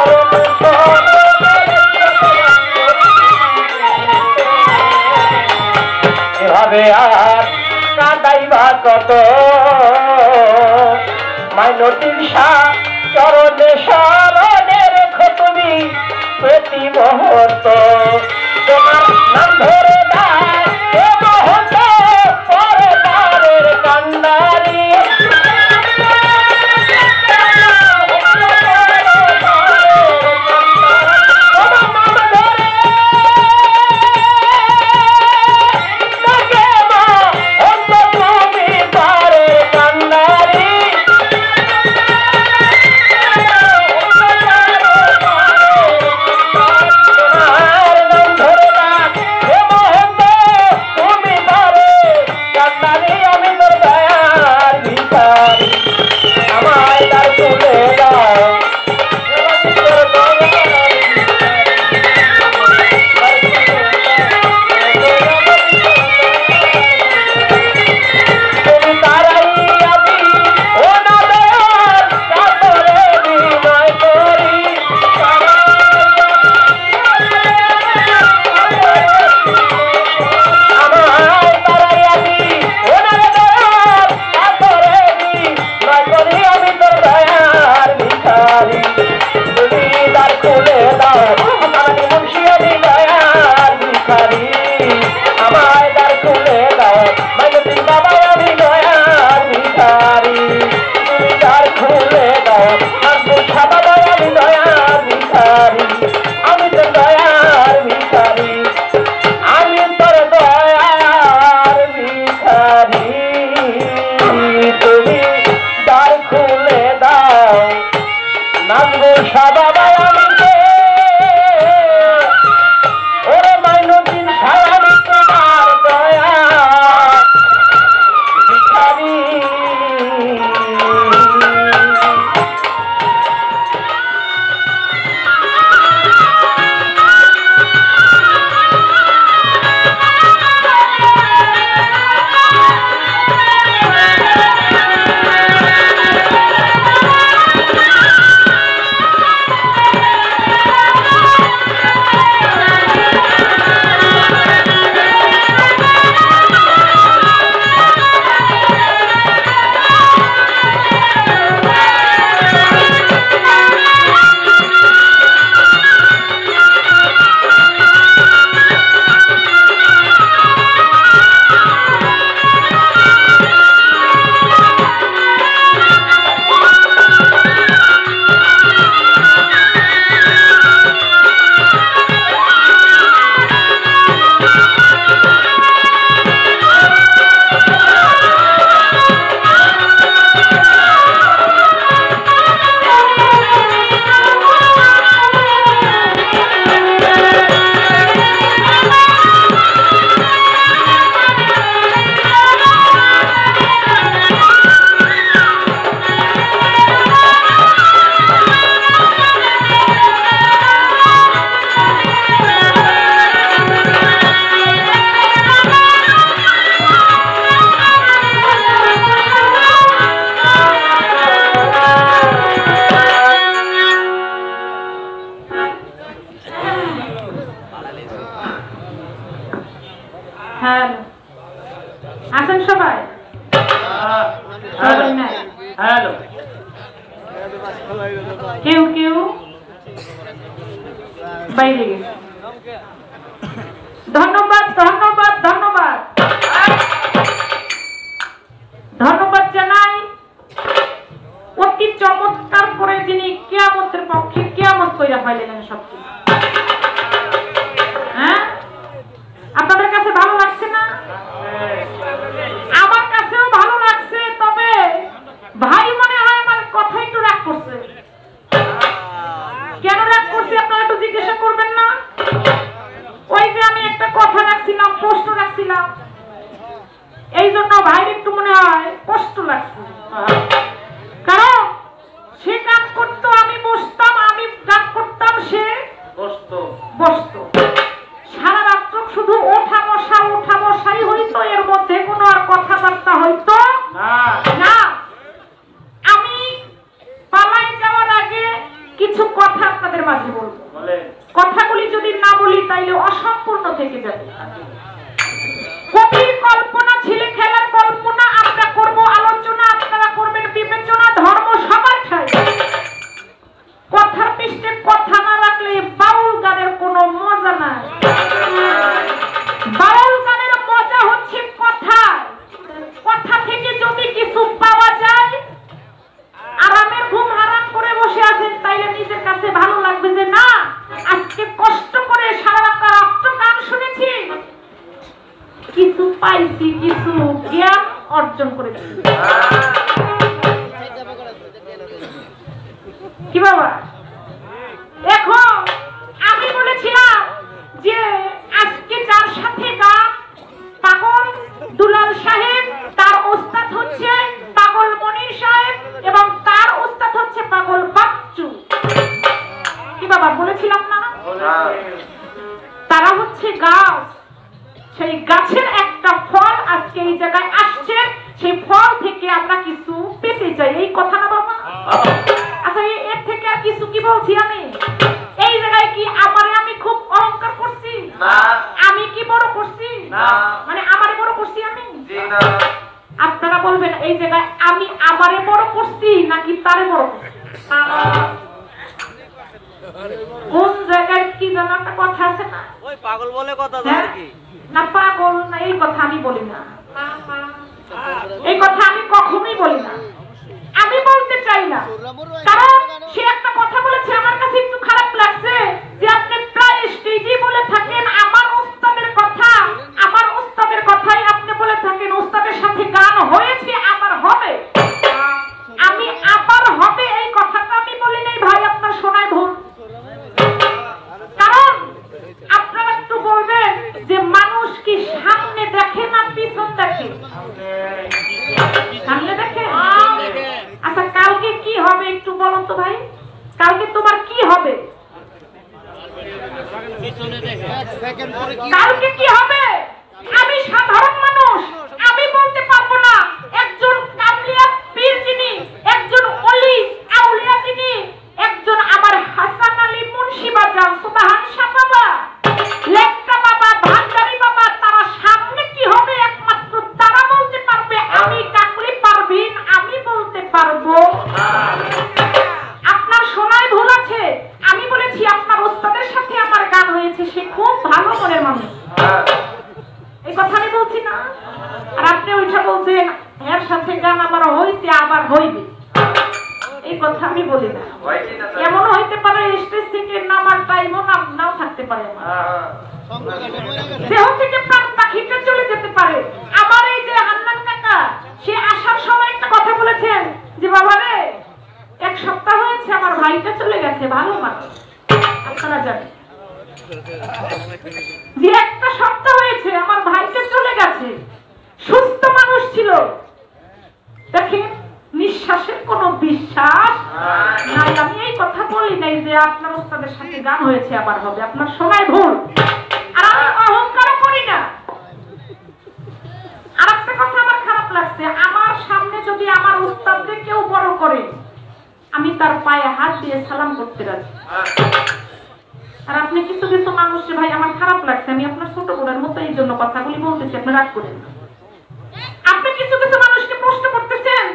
চরণে এভাবে আর কাঁদাইবা কত মাইনতির শাহ চরণে শরণে রেখো তুমি প্রতি মুহূর্ত তোমার নাম ধরে দায় এ মুহূর্ত পরে তারের কান্ডারি আসেন সবাই। কেউ কেউ বাইরে গেছে। ধন্যবাদ ধন্যবাদ ধন্যবাদ ধন্যবাদ জানাই অতি চমৎকার করে যিনি কিয়ামতের পক্ষে কিয়ামত কইরা ফেলেন সবকিছু। হ্যাঁ, আপনাদের কাছে ভালো লাগছে না? আমার কাছেও ভালো লাগছে। তবে ভাই মনে হয় আমার কথা একটু রাগ করছে। কেন রাগ করছে আপনারা একটু জিজ্ঞাসা করবেন না? ওই যে আমি একটা কথা রাখছিলাম, প্রশ্ন রাখছিলাম এই জন্য ভাইয়ের একটু মনে হয় কষ্ট লাগছে, কারণ সে গান করতো আমি বসতাম, আমি গান করতাম সে বসতো। সারা রাত্র শুধু ওঠা বসাই হইতো, এর মধ্যে কোনো আর কথাবার্তা হইতো না। আমি পালাই যাওয়ার আগে কিছু কথা আপনাদের মাঝে বলবো, কথাগুলি যদি না বলি তাইলে অসম্পূর্ণ থেকে যাবে। কবির কল্পনা, ছেলে খেলার কল্পনা, আমরা করব আলোচনা, আপনারা করবেন বিবেচনা, ধর্ম সবার ঠাই। কথার পৃষ্ঠে কথা না রাখলে বাউল গানের কোনো মজা নাই। বাউল গানের মজা হচ্ছে কথা, কথা থেকে যদি কিছু পাওয়া যায়, আরামের ঘুম হারাম করে বসে আছেন তাইলে নিজের কাছে ভালো লাগবে যে না আজকে কষ্ট করে সারা রাত গান শুনেছি, কিছু পাইছি, কিছু জ্ঞান অর্জন করেছি। কি বাবা, এখন আমি বলেছিলাম যে আজকে যার সাথে গান, পাগল দুলাল সাহেব, তার ওস্তাদ হচ্ছে পাগল মনির সাহেব এবং তার ওস্তাদ হচ্ছে পাগল বাচ্চু। কি বাবা বলেছিলাম না? তারা হচ্ছে গাছ, সেই গাছের একটা ফল আজকে এই জায়গায় আসছে, সেই ফল থেকে আমরা কিছু পেতে চাই, এই কথা না বাবা? আচ্ছা এর থেকে আর কিছু কি বলছি আমি? এই জায়গায় কি আমি খুব অহংকার করছি? আমি কি বড় করছি? মানে আমারে বড় করছি আমি? আপনারা বলবেন এই জায়গায় আমি আমারে বড় করছি নাকি তারে বড় করছি? কোন জায়গায় কি যেন একটা কথা আছে না, ওই পাগল বলে কথা আর কি না, পাগল না, এই কথা আমি বলি না, এই কথা আমি কখনোই বলি না, আমি বলতে চাই না। কারণ সে একটা কথা বলেছে আমার কাছে একটু খারাপ লাগছে যে আপনি প্রায় স্টেজে বলে থাকেন আমার উস্তাদের কথা, আমার উস্তাদের কথাই আপনি বলে থাকেন, উস্তাদের সাথে গান হয়েছে আবার হবে, আমি আবার হবে এই কথাটা আমি বলি নাই ভাই, আপনার শোনায় ভুল। কারণ আপনারা একটু বলবেন যে মানুষ কি সামনে দেখে না পিছন দেখে? সামনে দেখে। আচ্ছা কালকে কি হবে একটু বলো তো ভাই, কালকে তোমার কি হবে? কালকে কি হবে? আমি সাধারণ মানুষ, আমি বলতে পারবো না। একজন কামলিয়া পীর যিনি, একজন ওলি আউলিয়া যিনি, একজন আমার হাসান আলী মুন্সি বাজার, সুবহান শাহ বাবা, লেকটা বাবা, ভান্ডারি বাবা, তারা সামনে কি হবে একমাত্র তারা বলতে পারবে। আমি কাকলি পারভিন আমি বলতে পারবো? আপনার শোনায় ভুল আছে। আমি বলেছি আপনার ওস্তাদের সাথে আমার গান হয়েছে, সে খুব ভালো মনের মানুষ, এই কথা আমি বলছি না। আর আপনি ওইটা বলছেন এর সাথে গান আমার হইছে আবার হইবে, এই কথা আমি বলি না। এমন হইতে পারে স্টেজ থেকে নামার টাইমও নাও থাকতে পারে, দেহ থেকে প্রাণ পাখিটা চলে যেতে পারে। আমার এই যে হান্নান কাকা, সে আসার সময় একটা কথা বলেছেন যে বাবা রে এক সপ্তাহ হয়েছে আমার ভাইটা চলে গেছে, ভালো মানুষ, আপনারা জানেন যে একটা সপ্তাহ হয়েছে আমার ভাইটা চলে গেছে, সুস্থ মানুষ ছিল। দেখেন নিঃশ্বাসের কোনো বিশ্বাস নাই। আমি এই কথা বলি নাই যে আপনার ওস্তাদের সাথে গান হয়েছে আবার হবে, আপনার সময় ভুল। আর আমি অহংকার করি না। আর একটা কথা আমার খারাপ লাগছে, আমার সামনে যদি আমার ওস্তাদকে কেউ বড় করে আমি তার পায়ে হাত দিয়ে সালাম করতে রাজি। আর আপনি কিছু কিছু মানুষে ভাই আমার খারাপ লাগছে, আমি আপনার ছোট বোনের মতো এই জন্য কথাগুলি বলতেছি, আপনি রাগ করেন না। আপনি কিছু কিছু মানুষকে প্রশ্ন করতেছেন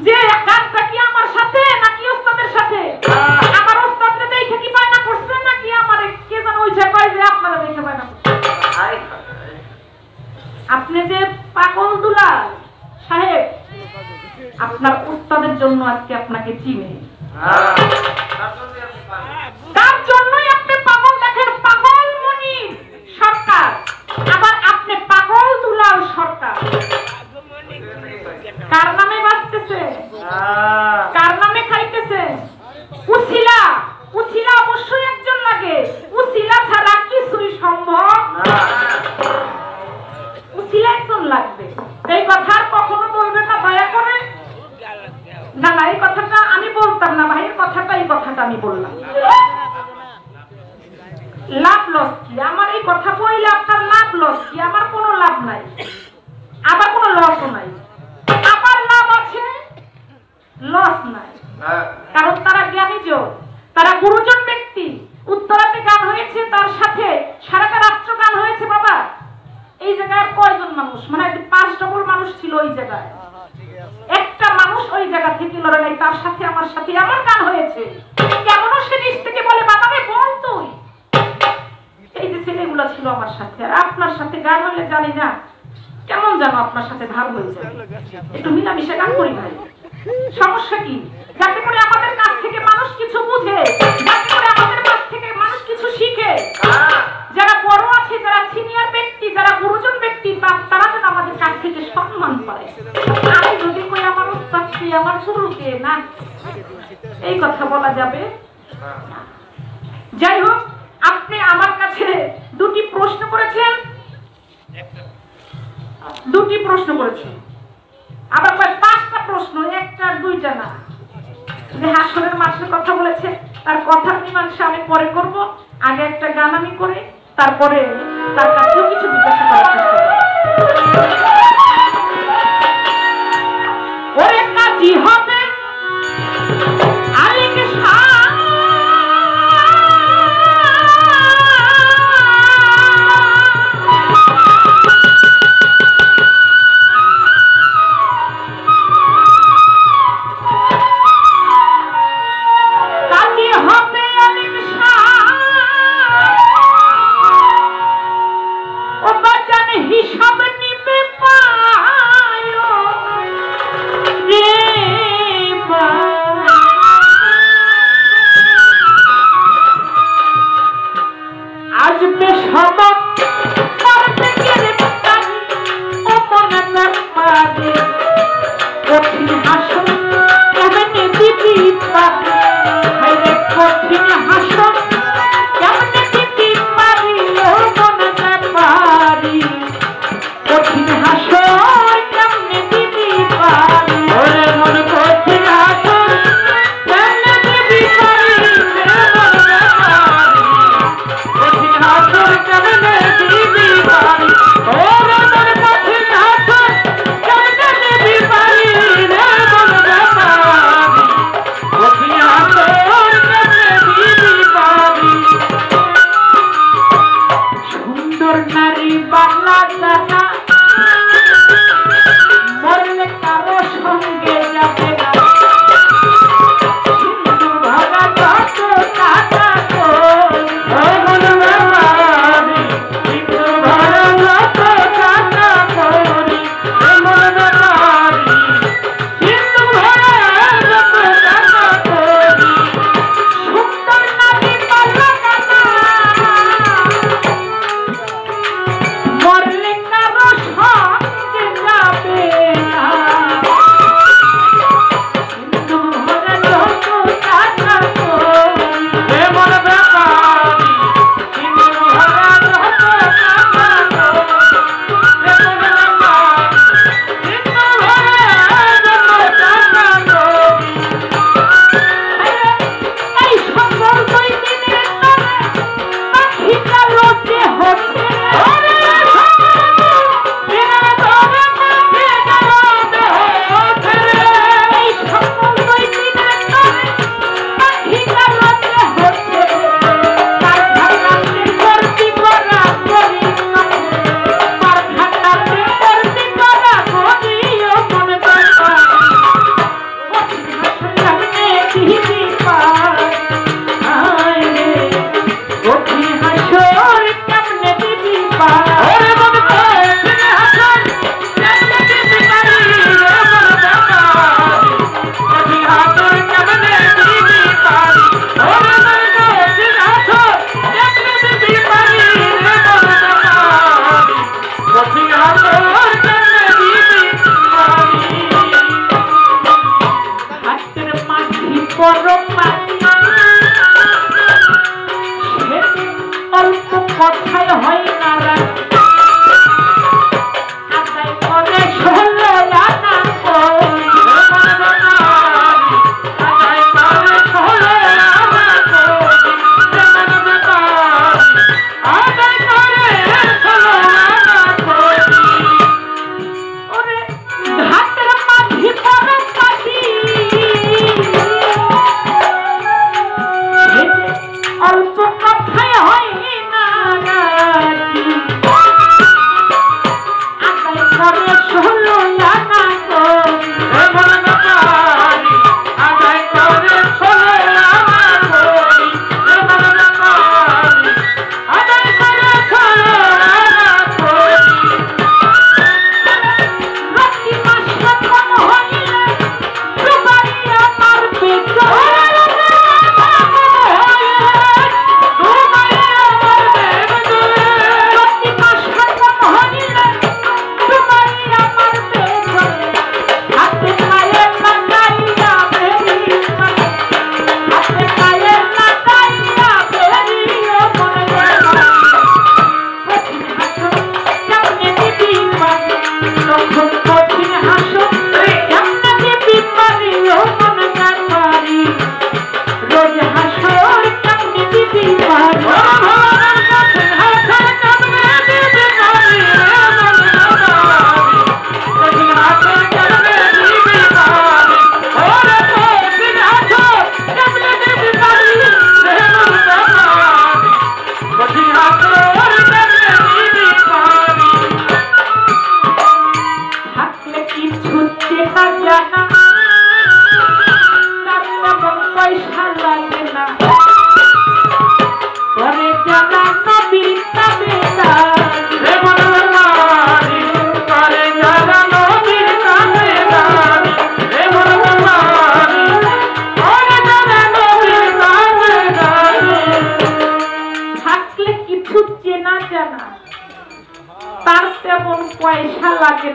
যে গানটা কি আমার সাথে নাকি ওস্তাদের সাথে? আমার ওস্তাদকে দেখে কি বায়না করছেন নাকি আমারে কে যেন ওইটা কয় যে আপনারা দেখে বায়না করছেন? আপনি যে পাগল দুলাল সাহেব, আপনার ওস্তাদের জন্য আজকে আপনাকে চিনে, তার জন্যই আপনি পাগল দেখেন, পাগল মনির সরকার, আবার আপনি পাগল দুলাল সরকার। কার নামে বাঁচতেছে, কার নামে খাইতেছে? উছিলা, উছিলা অবশ্যই একজন লাগে, উছিলা ছাড়া কিছুই সম্ভব না, উছিলা একজন লাগবে। এই কথা আর কখনো বলবেন না দয়া করে। না না, এই কথাটা আমি বলতাম না ভাই, এই কথাটা আমি বললাম। লাভ লস কি? আমার এই কথা বললে আপনার লাভ লস কি? আমার কোনো লাভ নাই, আবার কোনো লসও নাই। আবার লাভ আছে, লস নাই, কারণ তারা জ্ঞানী জন, তারা গুরুজন ব্যক্তি। উত্তরাতে গান হয়েছে, তার সাথে সারাটা রাত্র গান হয়েছে। বাবা, এই জায়গায় কয়জন মানুষ? মানে 5 ডবল মানুষ ছিল ওই জায়গায়, একটা মানুষ ওই জায়গা থেকে লড়ে নাই। তার সাথে আমার সাথে এমন গান হয়েছে, কেমন সে নিজ থেকে বলে বাবা রে বল তুই। এই যে ছেলেগুলো ছিল আমার সাথে, আর আপনার সাথে গান হলে জানি না কেমন যেন আপনার সাথে ভাব হয়ে যায়। একটু মিলামিশে গান করি ভাই, সমস্যা কি? যাতে করে আমাদের কাছ থেকে মানুষ কিছু বুঝে, যাতে করে আমাদের কাছ থেকে মানুষ কিছু শিখে। যারা বড় আছে, যারা সিনিয়র ব্যক্তি, যারা গুরুজন ব্যক্তি, তারা যেন আমাদের কাছ থেকে সম্মান পায়। আমি যদি কই আমার উস্তাদকে, আমার গুরুকে, না, এই কথা বলা যাবে না। যাই হোক, আপনি আমার কাছে 2টি প্রশ্ন করেছেন, আবার 5টা প্রশ্ন, 1টা আর 2টা না। যে হাসরের মাসের কথা বলেছে, তার কথার মীমাংসা আমি পরে করব। আগে একটা গান আমি করি, তারপরে তার কাছেও কিছু জিজ্ঞাসা করার চেষ্টা করব। ওরে কাজী হবে আলিক শাহ, হিসাব নিবে পায় রে আসবে সবক করবে গ্রেফতারি, ও মনে ব্যাপারে কঠিন হাসন কেমনে দিবি পারি, হাইরে কঠিন হাসন কেমনে দিবি পারি, ও মনে ব্যাপারি কঠিন হাসন কেমনে দিবি পারি, ওরে মন কঠিন হাসন কেমনে দিবি পারি, কঠিন হাসন কেমনে দিবি পারি, ওরে মন কঠিন হাসন কেমনে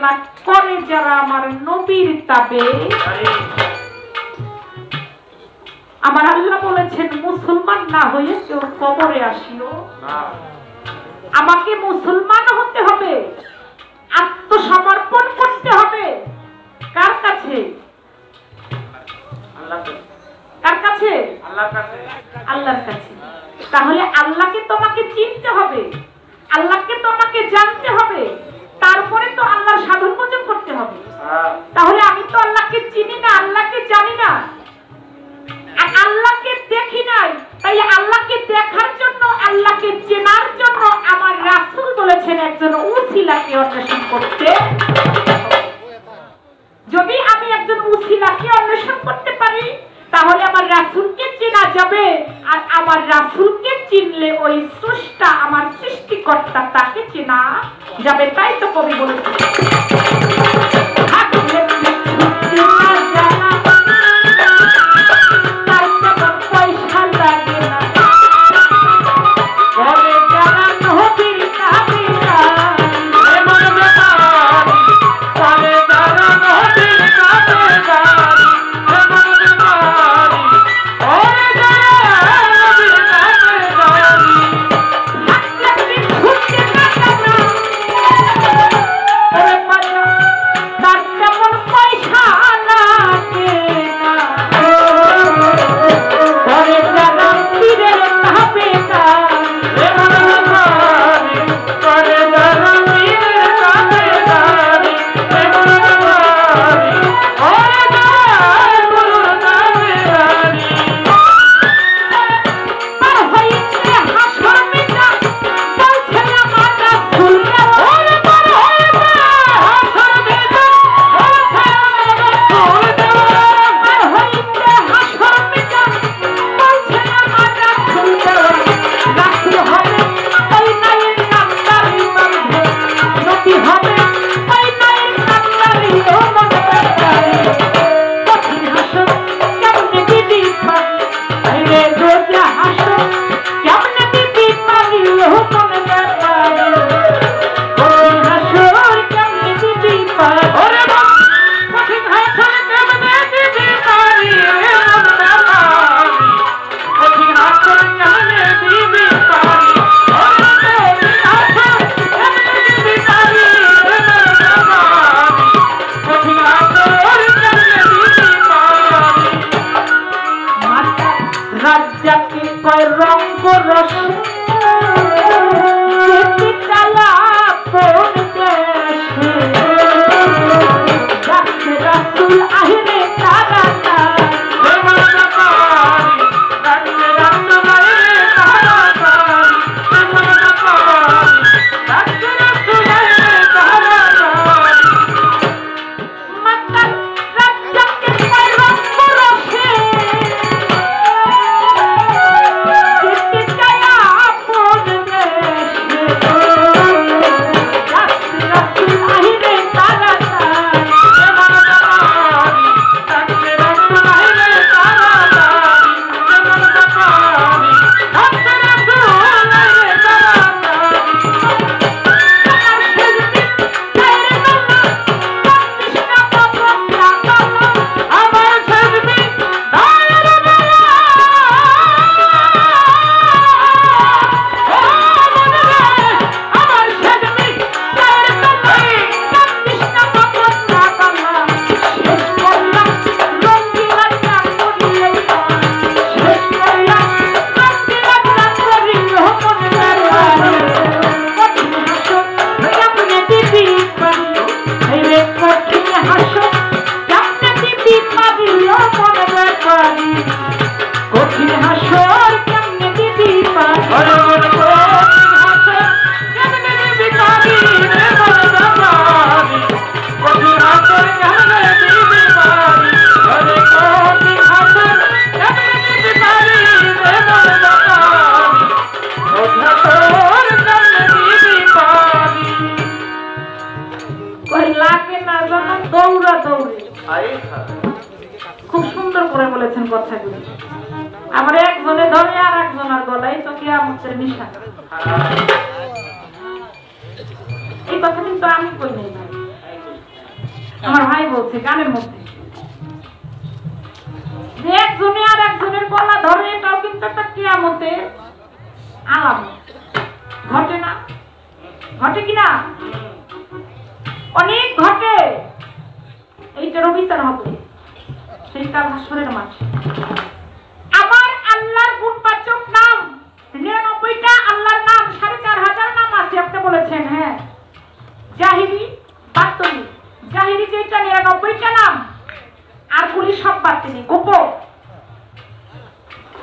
না করে যারা আমার নবীর তাবে। আমার আল্লাহ বলেছেন মুসলমান না হয়ে কেউ কবরে আসিও। আমাকে মুসলমান হতে হবে, আত্মসমর্পণ করতে হবে। কার কাছে? কার কাছে? আল্লাহর কাছে। তাহলে আল্লাহকে তোমাকে চিনতে হবে, আল্লাহকে তোমাকে জানতে হবে, তারপরে তো আল্লাহর সাধন ভজন করতে হবে। তাহলে আমি তো আল্লাহকে চিনি না, আল্লাহকে জানি না, আল্লাহকে দেখি নাই, তাই আল্লাহকে দেখার জন্য, আল্লাহকে চেনার জন্য আমার রাসূল বলেছেন একজন উসিলাকে অন্বেষণ করতে। যদি আমি একজন উসিলাকে অন্বেষণ করতে পারি তাহলে আমার রাসূলকে চেনা যাবে, আর আমার রাসূলকে চিনলে ওই স্রষ্টা, আমার সৃষ্টিকর্তা, তাকে চেনা যাবে। তাই তো কবি বলেছেন খুব সুন্দর করে বলেছেন কথাগুলো। আমার একজনে ধরে আর একজনের গলায় তো কিয়ামতের নিশান। এই কথা কিন্তু আমি কই নাই, আমার ভাই বলছে গানের মধ্যে যে একজনে আর একজনের গলা ধরে, এটাও কিন্তু একটা কিয়ামতের আলামত। ঘটে না? ঘটে কিনা? অনেক ঘটে। এইটারও বিচার হবে সেই কাল হাসরের মাঠে। আমার আল্লাহর গুণবাচক নাম 99টা আল্লাহর নাম, 4500 নাম আছে। আপনি বলেছেন হ্যাঁ, জাহিরি বাতনি জাহিরি যেটা 99টা নাম, আর গুলি সব বাতিনি গোপন।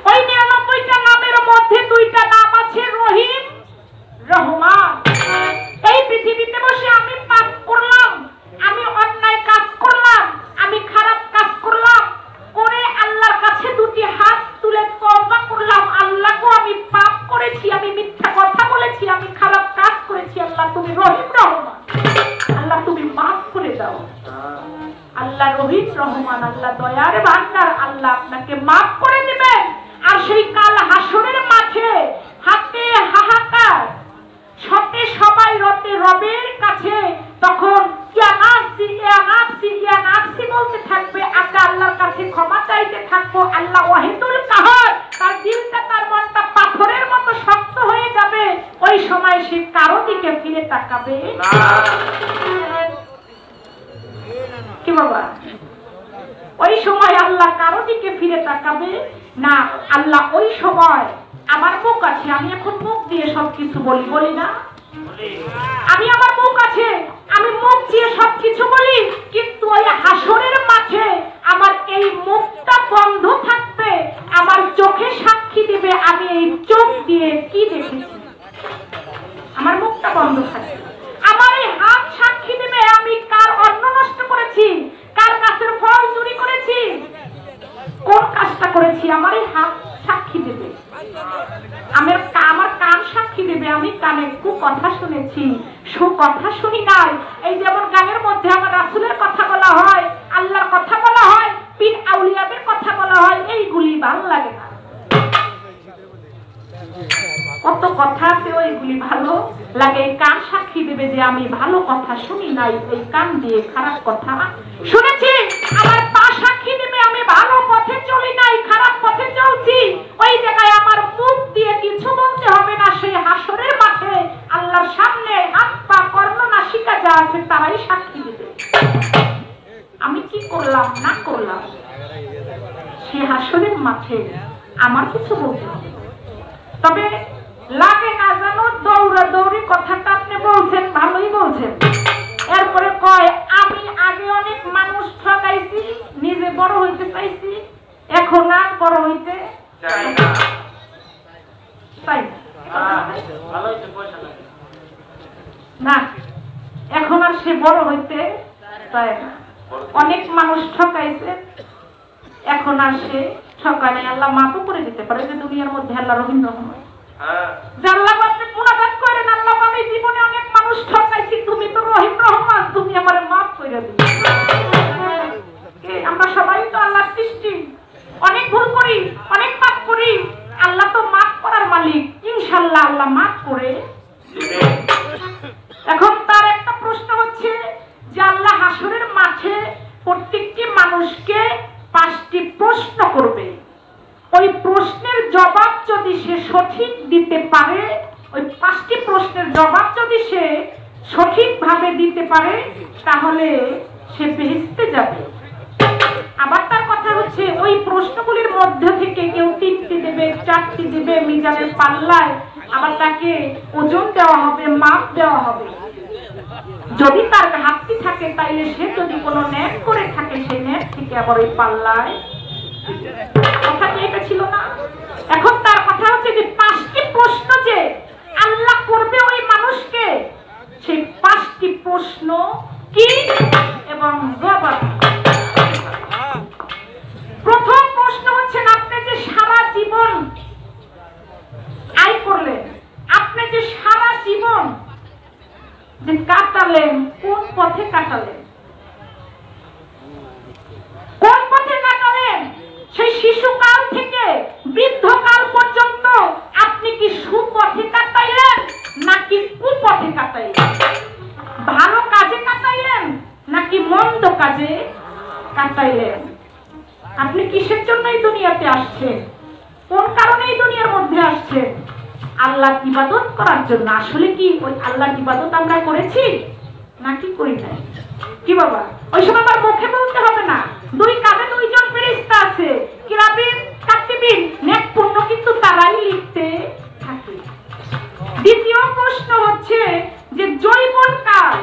ওই 99টা নামের মধ্যে 2টা নাম আছে রহিম, রহমান। এই পৃথিবীতে বসে আমি পাপ করলাম, আমি অন্যায় কাজ করলাম, আমি খারাপ কাজ করলাম, করে আল্লাহর কাছে 2টি হাত তুলে তওবা করলাম, আল্লাহকে আমি পাপ করেছি, আমি মিথ্যা কথা বলেছি, আমি খারাপ কাজ করেছি, আল্লাহ তুমি রহিম রহমান, আল্লাহ তুমি মাফ করে দাও। আল্লাহ রহিম রহমান, আল্লাহ দয়ার ভান্ডার, আল্লাহ আপনাকে মাফ করে দিবেন। আর সেই কাল হাসরের মাঠে হাতে হাহাকার, সাথে সবাই রতে রবের কাছে তখন ইয়া নাফসি ইয়া নাফসি ইয়া নাফসি বলতে থাকবে, আগে আল্লাহর কাছে ক্ষমা চাইতে থাকবো। আল্লাহ ওয়াহিদুল কাহার, তার দিলটা তার মনটা পাথরের মতো শক্ত হয়ে যাবে। ওই সময় সে কারো দিকে ফিরে তাকাবে না। কি বাবা? ওই সময় আল্লাহ কারো দিকে ফিরে তাকাবে না। আল্লাহ ওই সময়, আমার মুখ আছে, আমি এখন মুখ দিয়ে সবকিছু বলি, বলি না? আমি আমার মুখ আছে, আমি মুখ দিয়ে সবকিছু বলি, কিন্তু ওই হাসরের মাঠে আমার এই মুখটা বন্ধ থাকবে। আমার চোখে সাক্ষী দিবে আমি এই চোখ দিয়ে কি দেখেছি। আমার মুখটা বন্ধ থাকবে। আমার এই হাত সাক্ষী দিবে আমি কার অন্ন নষ্ট করেছি, কার গাছের ফল চুরি করেছি, কোন কাজটা করেছি। আমার এই হাত সাক্ষী দেবে, আমার কান সাক্ষী দেবে আমি কানে কথা শুনেছি, কথা শুনি নাই। এই যেমন গানের মধ্যে আমার রাসূলের কথা বলা হয়, আল্লাহর কথা বলা হয়, পীর আউলিয়াদের কথা বলা হয়, এইগুলি ভালো লাগে না। কত কথা আছে, ওইগুলি ভালো লাগে। এই কান সাক্ষী দেবে যে আমি ভালো কথা শুনি নাই, এই কান দিয়ে খারাপ কথা শুনেছি। আমার পা সাক্ষী দেবে আমি ভালো পথে চলি নাই, খারাপ পথে চলছি। ওই জায়গায় আমার মুখ দিয়ে কিছু বলতে হবে না। সেই হাসরের মাঠে আল্লাহর সামনে হাত পা কর্ণ নাসিকা যা আছে তারাই সাক্ষী দেবে আমি কি করলাম না করলাম। সেই হাসরের মাঠে আমার কিছু বলতে হবে। তবে লাগে না জানো, দৌড়াদৌড়ি কথাটা আপনি বলছেন, ভালোই বলছেন। এরপরে কয় আমি আগে অনেক মানুষ ঠকাইছি, নিজে বড় হইতে চাইছি, এখন আর বড় হইতে চাই না। না, এখন আর সে বড় হইতে চায় না। অনেক মানুষ ঠকাইছে, এখন আর সে ঠকায়। আল্লাহ মাফও করে দিতে পারে, যে দুনিয়ার মধ্যে আল্লাহ রহিম রহমান। আল্লাহ আপনি মুনাজাত করেন, আল্লাহ আমি জীবনে অনেক মানুষ ঠকাইছি, তুমি তো রহিম রহমান, তুমি আমারে মাফ করে দিও। আমরা সবাই তো আল্লাহর সৃষ্টি, অনেক ভুল করি, অনেক পাপ করি। আল্লাহ তো মাফ করার মালিক, ইনশাআল্লাহ আল্লাহ মাফ করে দিবে। এখন তার একটা প্রশ্ন হচ্ছে যে আল্লাহ হাসরের মাঠে প্রত্যেকটি মানুষকে 5টি প্রশ্ন করবে। ওই প্রশ্নের জবাব যদি সে সঠিক দিতে পারে, ওই 5টি প্রশ্নের জবাব যদি সে সঠিকভাবে দিতে পারে, তাহলে সে বেহেশতে যাবে। আবার তার কথা হচ্ছে ওই প্রশ্নগুলির মধ্যে থেকে কেউ 3টি দেবে, 4টি দেবে, মিজানের পাল্লায় আবার তাকে ওজন দেওয়া হবে, মাপ দেওয়া হবে। যদি তার ঘাটতি থাকে, তাইলে সে যদি কোনো নেট করে থাকে, সেই নেট থেকে আবার ওই পাল্লায়। কথা কি এটা ছিল না? এখন তার কথা হচ্ছে যে 5টি প্রশ্ন যে আল্লাহ করবে ওই মানুষকে, সেই 5টি প্রশ্ন কি এবং জবাব। প্রথম প্রশ্ন হচ্ছে আপনি যে সারা জীবন আয় করলেন, আপনি যে সারা জীবন যে কাটালেন, কোন পথে কাটালেন, কোন পথে কাটালেন? সেই শিশুকাল থেকে বৃদ্ধকাল পর্যন্ত আপনি কি সুপথে কাটাইলেন নাকি কুপথে কাটাইলেন? ভালো কাজে কাটাইলেন নাকি মন্দ কাজে কাটাইলেন? আপনি কিসের জন্য এই দুনিয়াতে আসছেন? কোন কারণে এই দুনিয়ার মধ্যে আসছেন? আল্লাহর ইবাদত করার জন্য। আসলে কি ওই আল্লাহর ইবাদত আমরা করেছি নাকি করি নাই? কি বাবা, ওই সময় আমার মুখে বলতে হবে না, দুই কাঁধে দুইজন ফেরেশতা আছে, কিরাবিন কাতিবিন, নেক পুণ্য কিন্তু তারাই লিখতে থাকে। দ্বিতীয় প্রশ্ন হচ্ছে যে যৌবনকাল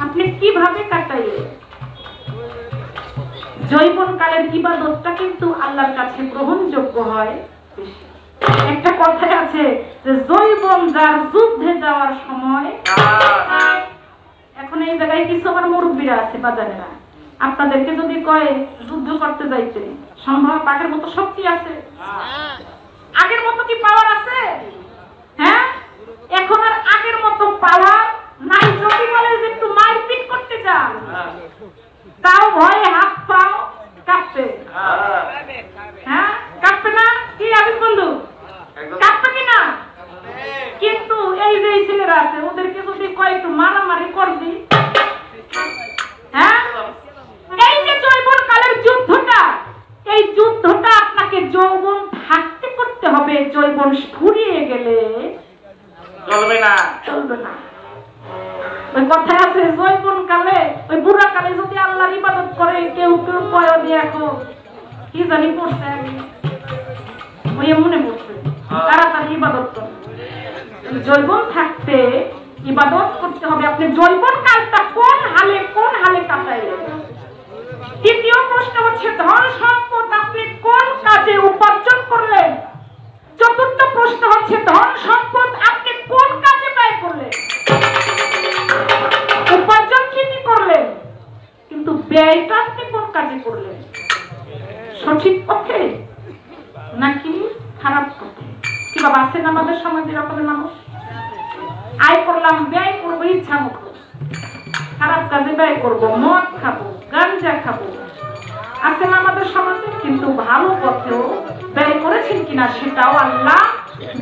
আপনি কিভাবে কাটাইলেন? যৌবনকালের ইবাদতটা কিন্তু আল্লাহর কাছে গ্রহণযোগ্য হয় বেশি। একটা কথাই আছে যে যৌবন যার যুদ্ধে যাওয়ার সময়। এখন এই জায়গায় কিছু আমার মুরব্বীরা আছে বাজারেরা, আপনাদেরকে যদি কয় যুদ্ধ করতে যাইতে, সম্ভব? আগের মতো শক্তি আছে? আগের মতো কি পাওয়ার আছে? হ্যাঁ, এখন আর আগের মতো পাওয়ার নাই। যদি বলে যে একটু মারপিট করতে যান, তাও ভয়ে হাত পাও কাঁপবে। হ্যাঁ, কাঁপবে না? কি আবিদ বন্ধু, কাঁপবে কিনা? কিন্তু এই যে ছেলেরা আছে, ওদেরকে যদি কয় একটু মারামারি করবি, হ্যাঁ, এই যে যৌবনকালের যুদ্ধটা, এই যুদ্ধটা আপনাকে যৌবন থাকতে করতে হবে। যৌবন ফুরিয়ে গেলে চলবে না, চলবে না। ওই কথায় আছে যৌবন কালে, ওই বুড়া কালে যদি আল্লাহর ইবাদত করে, কেউ কেউ কয় দেখো কি জানি পড়ছে, ওই মনে পড়ছে, তাড়াতাড়ি ইবাদত করে। যৌবন থাকতে ইবাদত করতে হবে। আপনি যৌবন কালটা কোন হালে কাটাইলেন? তৃতীয় প্রশ্ন হচ্ছে ধন সম্পদ আপনি কোন কাজে উপার্জন করলেন? চতুর্থ প্রশ্ন হচ্ছে ধন সম্পদ আপনি কোন কাজে ব্যয় করলেন? উপার্জন ঠিকই করলেন, কিন্তু ব্যয়টা আপনি কোন কাজে করলেন? সঠিক পথে নাকি খারাপ পথে? কি বাবা, আছেন আমাদের সমাজে এরকমের মানুষ? আয় করলাম, ব্যয় করবো ইচ্ছা মতো, খারাপ কাজে ব্যয় করবো, মদ খাবো, গাঞ্জা খাবো, আছেন আমাদের সমাজে। কিন্তু ভালো পথেও ব্যয় করেছেন কিনা সেটাও আল্লাহ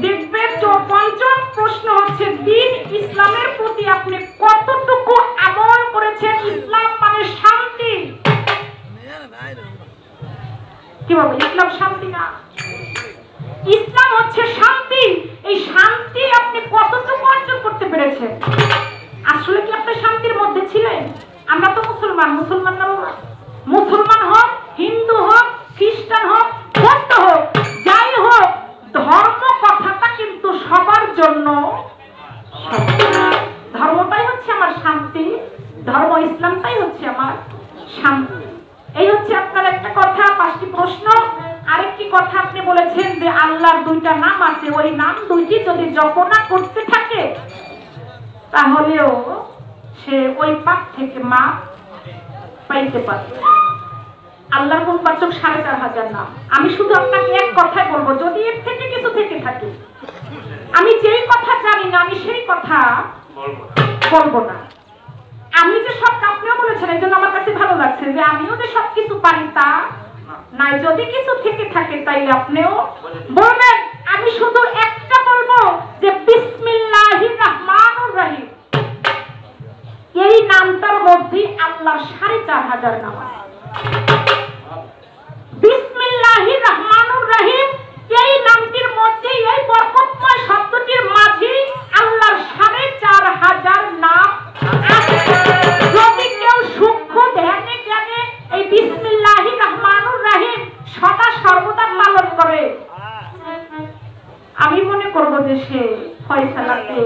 দেখবেন। পঞ্চম প্রশ্ন হচ্ছে দ্বীন ইসলামের প্রতি আপনি কতটুকু আমল করেছেন? ইসলাম মানে শান্তি। কি বলবো, ইসলাম শান্তি না? ইসলাম হচ্ছে শান্তি। এই শান্তি আপনি কতটুকু অর্জন করতে পেরেছেন? আসলে কি আপনি শান্তির মধ্যে ছিলেন? আমরা তো মুসলমান না বাবা? মুসলমান হোক, হিন্দু হোক, খ্রিস্টান হোক, বৌদ্ধ হোক, যাই হোক, ধর্ম কথাটা কিন্তু সবার জন্য। ধর্মটাই হচ্ছে আমার শান্তি, ধর্ম ইসলামটাই হচ্ছে আমার শান্তি। এই হচ্ছে আপনার একটা কথা। 5টি প্রশ্ন। আরেকটি কথা আপনি বলেছেন যে আল্লাহর 2টা নাম আছে, ওই নাম 2টি যদি জপনা করতে থাকে তাহলেও সে ওই পাপ থেকে মাপ পাইতে পারে। আল্লাহর গুণবাচক 4500 নাম। আমি শুধু আপনাকে এক কথাই বলবো, যদি এর থেকে কিছু থেকে থাকে, আমি যেই কথা জানি না আমি সেই কথা বলবো না। আমি যে সব, আপনিও বলেছেন, এই জন্য আমার কাছে ভালো লাগছে যে আমিও যে সব কিছু পারি তা নাই। যদি কিছু থেকে থাকে তাইলে আপনিও বলবেন। আমি শুধু একটা বলবো যে বিসমিল্লাহির রহমানির রহিম, এই নামটার মধ্যে আল্লাহর 4500 নাম আছে। বিসমিল্লাহির রহমানির রহিম, এই নামটির মধ্যে, এই বরকতময় শব্দটির মাঝে আল্লাহর 4500 নাম আছে। যদি কেউ সূক্ষ্ম ধ্যানে জ্ঞানে এই বিসমিল্লাহির রহমানির রহিম সদা সর্বদা পালন করে, আমি মনে করব যে সে ফয়সালাতে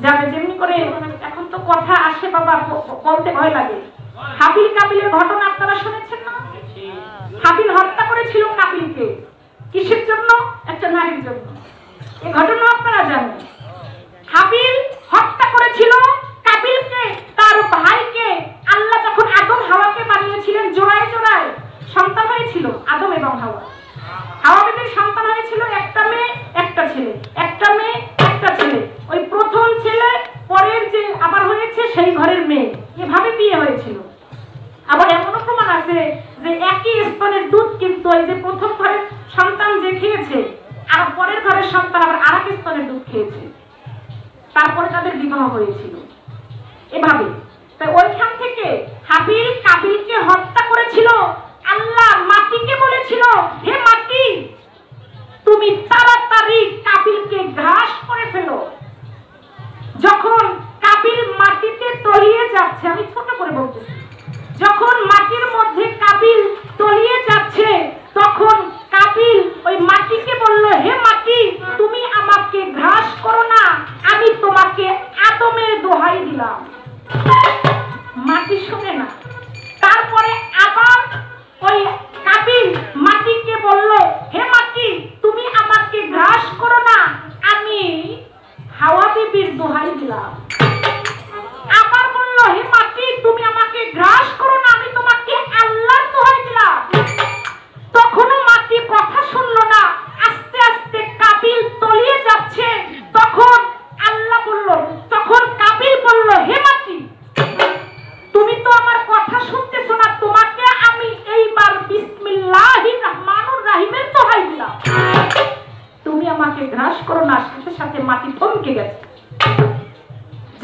যাবে। যেমনি করে এখন তো কথা আসে বাবা, বলতে ভয় লাগে। হাবিল কাবিলের ঘটনা আপনারা শুনেছেন না? হাবিল হত্যা করেছিল কাবিলকে, কিসের জন্য? একটা নারীর জন্য। এই ঘটনা আপনারা জানেন। হাবিল হত্যা করেছিল কাবিলকে, তার ভাইকে। আল্লাহ যখন আদম হাওয়াকে বানিয়েছিলেন, জোড়ায় জোড়ায় সন্তান হয়েছিল আদম এবং হাওয়া। হাওয়া বিবির সন্তান হয়েছিল একটা মেয়ে একটা ছেলে, একটা মেয়ে একটা ছেলে। ওই প্রথম ছেলে পরের যে আবার হয়েছে সেই ঘরের মেয়ে, এভাবে বিয়ে হয়েছিল। আবার এমনও প্রমাণ আছে যে একই স্তনের দুধ কিন্তু ওই যে প্রথম ঘরের সন্তান যে খেয়েছে, আর পরের ঘরের সন্তান আবার আরেক স্তনের দুধ খেয়েছে, তারপরে তাদের বিবাহ হয়েছিল। এভাবে তাই ওইখান থেকে হাবিল কাবিলকে হত্যা করেছিল। আল্লাহ মাটিকে বলেছিল, হে মাটি তুমি তাড়াতাড়ি কাবিলকে গ্রাস করে ফেলো। যখন কাবিল মাটিতে তলিয়ে যাচ্ছে, আমি ছোট করে বলতেছি, যখন মাটির মধ্যে কাবিল তলিয়ে যাচ্ছে তখন কাবিল ওই মাটিকে বলল, হে মাটি তুমি আমাকে গ্রাস করো না, আমি তোমাকে আদমের দোহাই দিলাম। মাটি শুনে না। তারপরে আবার ওই কাবিল মাটিকে বলল, হে মাটি তুমি আমাকে গ্রাস করো না, আমি হাওয়া বিবির দোহাই দিলাম। আবার বলল, হে মাটি তুমি আমাকে গ্রাস করো না, আমি তোমাকে আল্লাহর দোহাই দিলাম। তখনও মাটি কথা শুনলো না। আস্তে আস্তে কাবিল তলিয়ে যাচ্ছে। তখন আল্লাহ বলল, তখন কাবিল বলল, হে মাটি তুমি তো আমার কথা শুনতেছো না, তোমাকে আমি এইবার বিসমিল্লাহির রহমানুর রহিমের দোহাই দিলাম, তুমি আমাকে গ্রাস করো না। সাথে সাথে মাটি থমকে গেছে।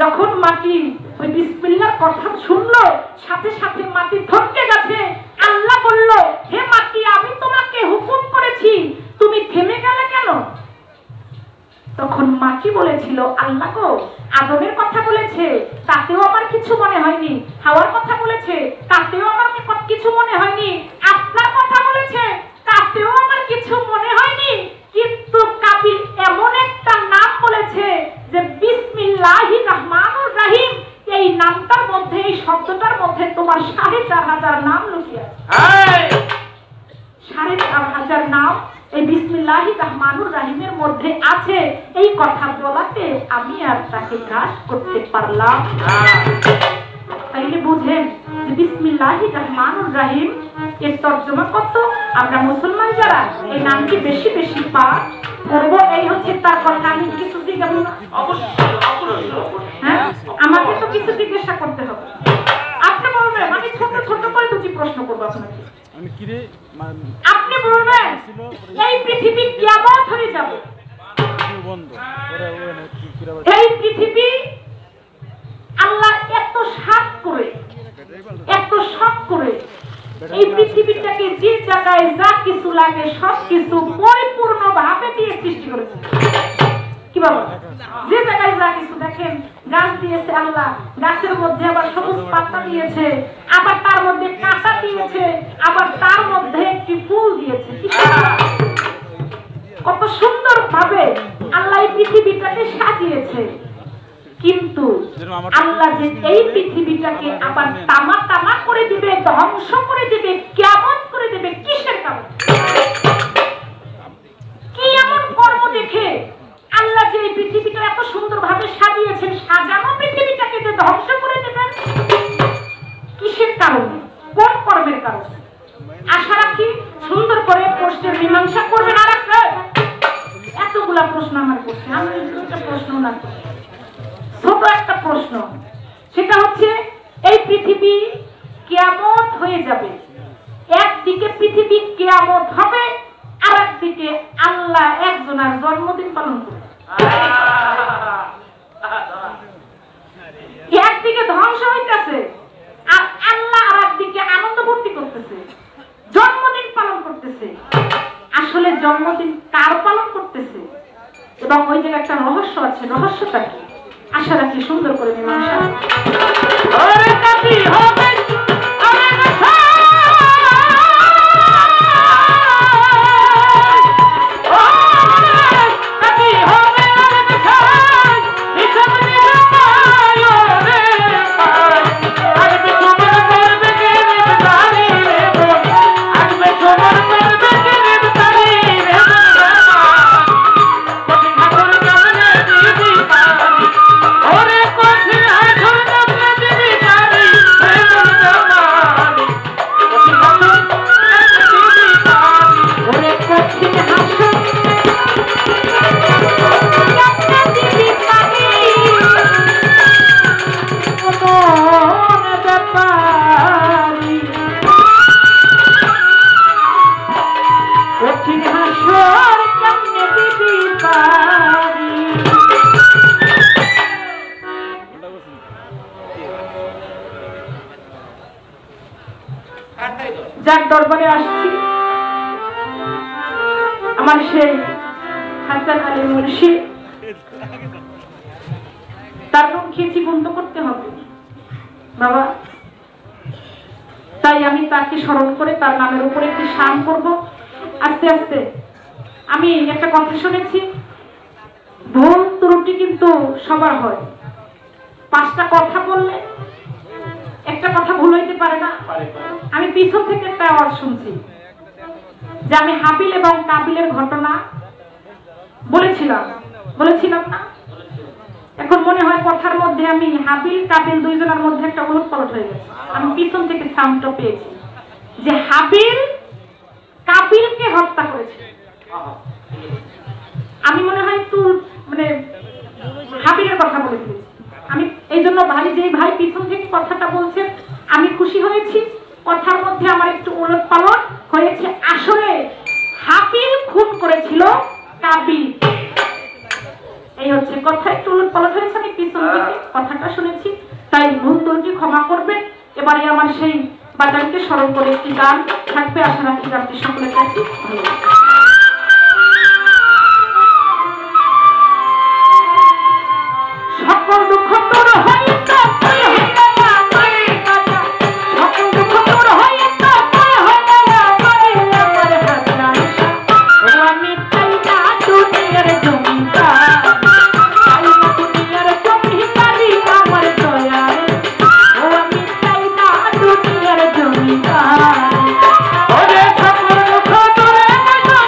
যখন মাটি ওই বিসমিল্লাহর কথা শুনলো, সাথে সাথে মাটি থমকে গেছে। আল্লাহ বলল, হে মাটি আমি তোমাকে হুকুম করেছি, তুমি থেমে গেলে কেন? তখন মাটি বলেছিল, আল্লাহ গো আদমের কথা বলেছে, তাতেও আমার কিছু মনে হয়নি। হাওয়ার কথা বলেছে, তাতেও আমার কিছু মনে হয়নি। আপনার কথা বলেছে, তাতেও আমার কিছু মনে হয়নি। কিন্তু কাবিল এমন একটা নাম বলেছে যে বিসমিল্লাহির রহমানুর রহিম, এই নামটার মধ্যে, এই শব্দটার মধ্যে তোমার ৪,৫০০ নাম লুকিয়ে আছে। ৪,৫০০ নাম এই বিসমিল্লাহির রহমানুর রহিমের মধ্যে আছে। এই কথা বলাতে আমি আর তাকে গ্রাস করতে পারলাম। তাইলে বুঝেন যে বিসমিল্লাহির রহমানুর রহিম এর তর্জমা কত? আমরা মুসলমান যারা এই নামটি বেশি বেশি পাঠ করব, এই হচ্ছে তার কথা। আমি কিছু জিজ্ঞাসা, হ্যাঁ আমাকে তো কিছু জিজ্ঞাসা করতে হবে। আপনি বলবেন, আমি ছোট ছোট করে দুটি প্রশ্ন করবো আপনাকে। আপনি বলবেন এই পৃথিবী কিয়ামত হয়ে যাবে, এই পৃথিবী আল্লাহ এত সাত করে, এত শখ করে এই পৃথিবীটাকে যে জায়গায় যা কিছু লাগে সব কিছু পরিপূর্ণ ভাবে দিয়ে সৃষ্টি করেছে। কি বাবা, যে জায়গায় যা কিছু দেখেন, গাছ দিয়েছে আল্লাহ, গাছের মধ্যে আবার সবুজ পাতা দিয়েছে, আবার তার মধ্যে কাঁটা দিয়েছে, আবার তার মধ্যে একটি ফুল দিয়েছে। কত সুন্দর ভাবে আল্লাহ এই পৃথিবীটাকে সাজিয়েছে। কিন্তু আল্লাহ যে এই পৃথিবীটাকে আবার তামা তামা করে দিবে, ধ্বংস করে দিবে, কিয়ামত করে দিবে, কিসের কারণে? কি এমন কর্ম দেখে আল্লাহ যে এই পৃথিবীটা এত সুন্দর ভাবে সাজিয়েছেন, সাজানো পৃথিবীটাকে যে ধ্বংস করে দেবেন, কিসের কারণে, কোন কর্মের কারণে? আশা রাখি সুন্দর করে প্রশ্নের মীমাংসা করবেন। আর এতগুলা প্রশ্ন আমার করছে, আমি একটা প্রশ্ন না, ছোট একটা প্রশ্ন, সেটা হচ্ছে এই পৃথিবী কিয়ামত হয়ে যাবে। একদিকে পৃথিবী কিয়ামত হবে, আর একদিকে আল্লাহ একজনের জন্মদিন পালন করবে। একদিকে ধ্বংস হইতেছে আর আল্লাহ আর একদিকে আনন্দ ভর্তি করতেছে, জন্মদিন পালন করতেছে। আসলে জন্মদিন কার পালন করতেছে এবং ওই জায়গায় একটা রহস্য আছে, রহস্যটা কি? আশা রাখি সুন্দর করে মীমাংসা হবে। যার দরবারে আসছি আমার সেই হাসান আলী মুর্শিদ, তার রূপ খেয়েছি বন্ধ করতে হবে বাবা। তাই আমি তাকে স্মরণ করে তার নামের উপরে একটি শান করব। আস্তে আস্তে আমি একটা কথা শুনেছি, ভুল ত্রুটি কিন্তু সবার হয়। 5টা কথা বললে একটা কথা ভুল হইতে পারে না। আমি পিছন থেকে একটা আওয়াজ শুনছি যে আমি হাবিল এবং কাবিলের ঘটনা বলেছিলাম না? এখন মনে হয় কথার মধ্যে আমি হাবিল কাবিল দুইজনের মধ্যে একটা উলটপালট হয়ে গেছে। আমি পিছন থেকে সাউন্ডটা পেয়েছি যে হাবিল কাবিলকে হত্যা করেছে। আমি মনে হয় একটু মানে হাবিলের কথা বলে ফেলেছি। আমি এই জন্য ভাই, যে ভাই পিছন থেকে কথাটা বলছেন আমি খুশি হয়েছি। কথার মধ্যে আমার একটু উলটপালট হয়েছে। আসলে হাবিল খুন করেছিল কাবিল, এই হচ্ছে কথা। একটু উলটপালট হয়েছে, আমি পিছন থেকে কথাটা শুনেছি, তাই ভুল ত্রুটি ক্ষমা করবে। এবারে আমার সেই বাজারকে স্মরণ করে একটি গান থাকবে, আশা রাখি গানটি সকলের কাছে ভালো লাগবে। সকল দুঃখ তোর হইতো তুই হইলা আমার কাটা, সকল দুঃখ তোর হইতো তুই হইলা আমার হাজার। ও আমি চাই না দুনিয়ার জমিদার, চাই না দুনিয়ার জমিদারি আমার দয়ার। ও আমি চাই না দুনিয়ার জমিদার। ওরে সকল দুঃখ তোর হইতো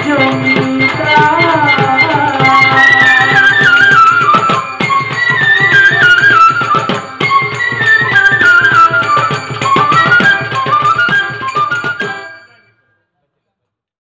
জমি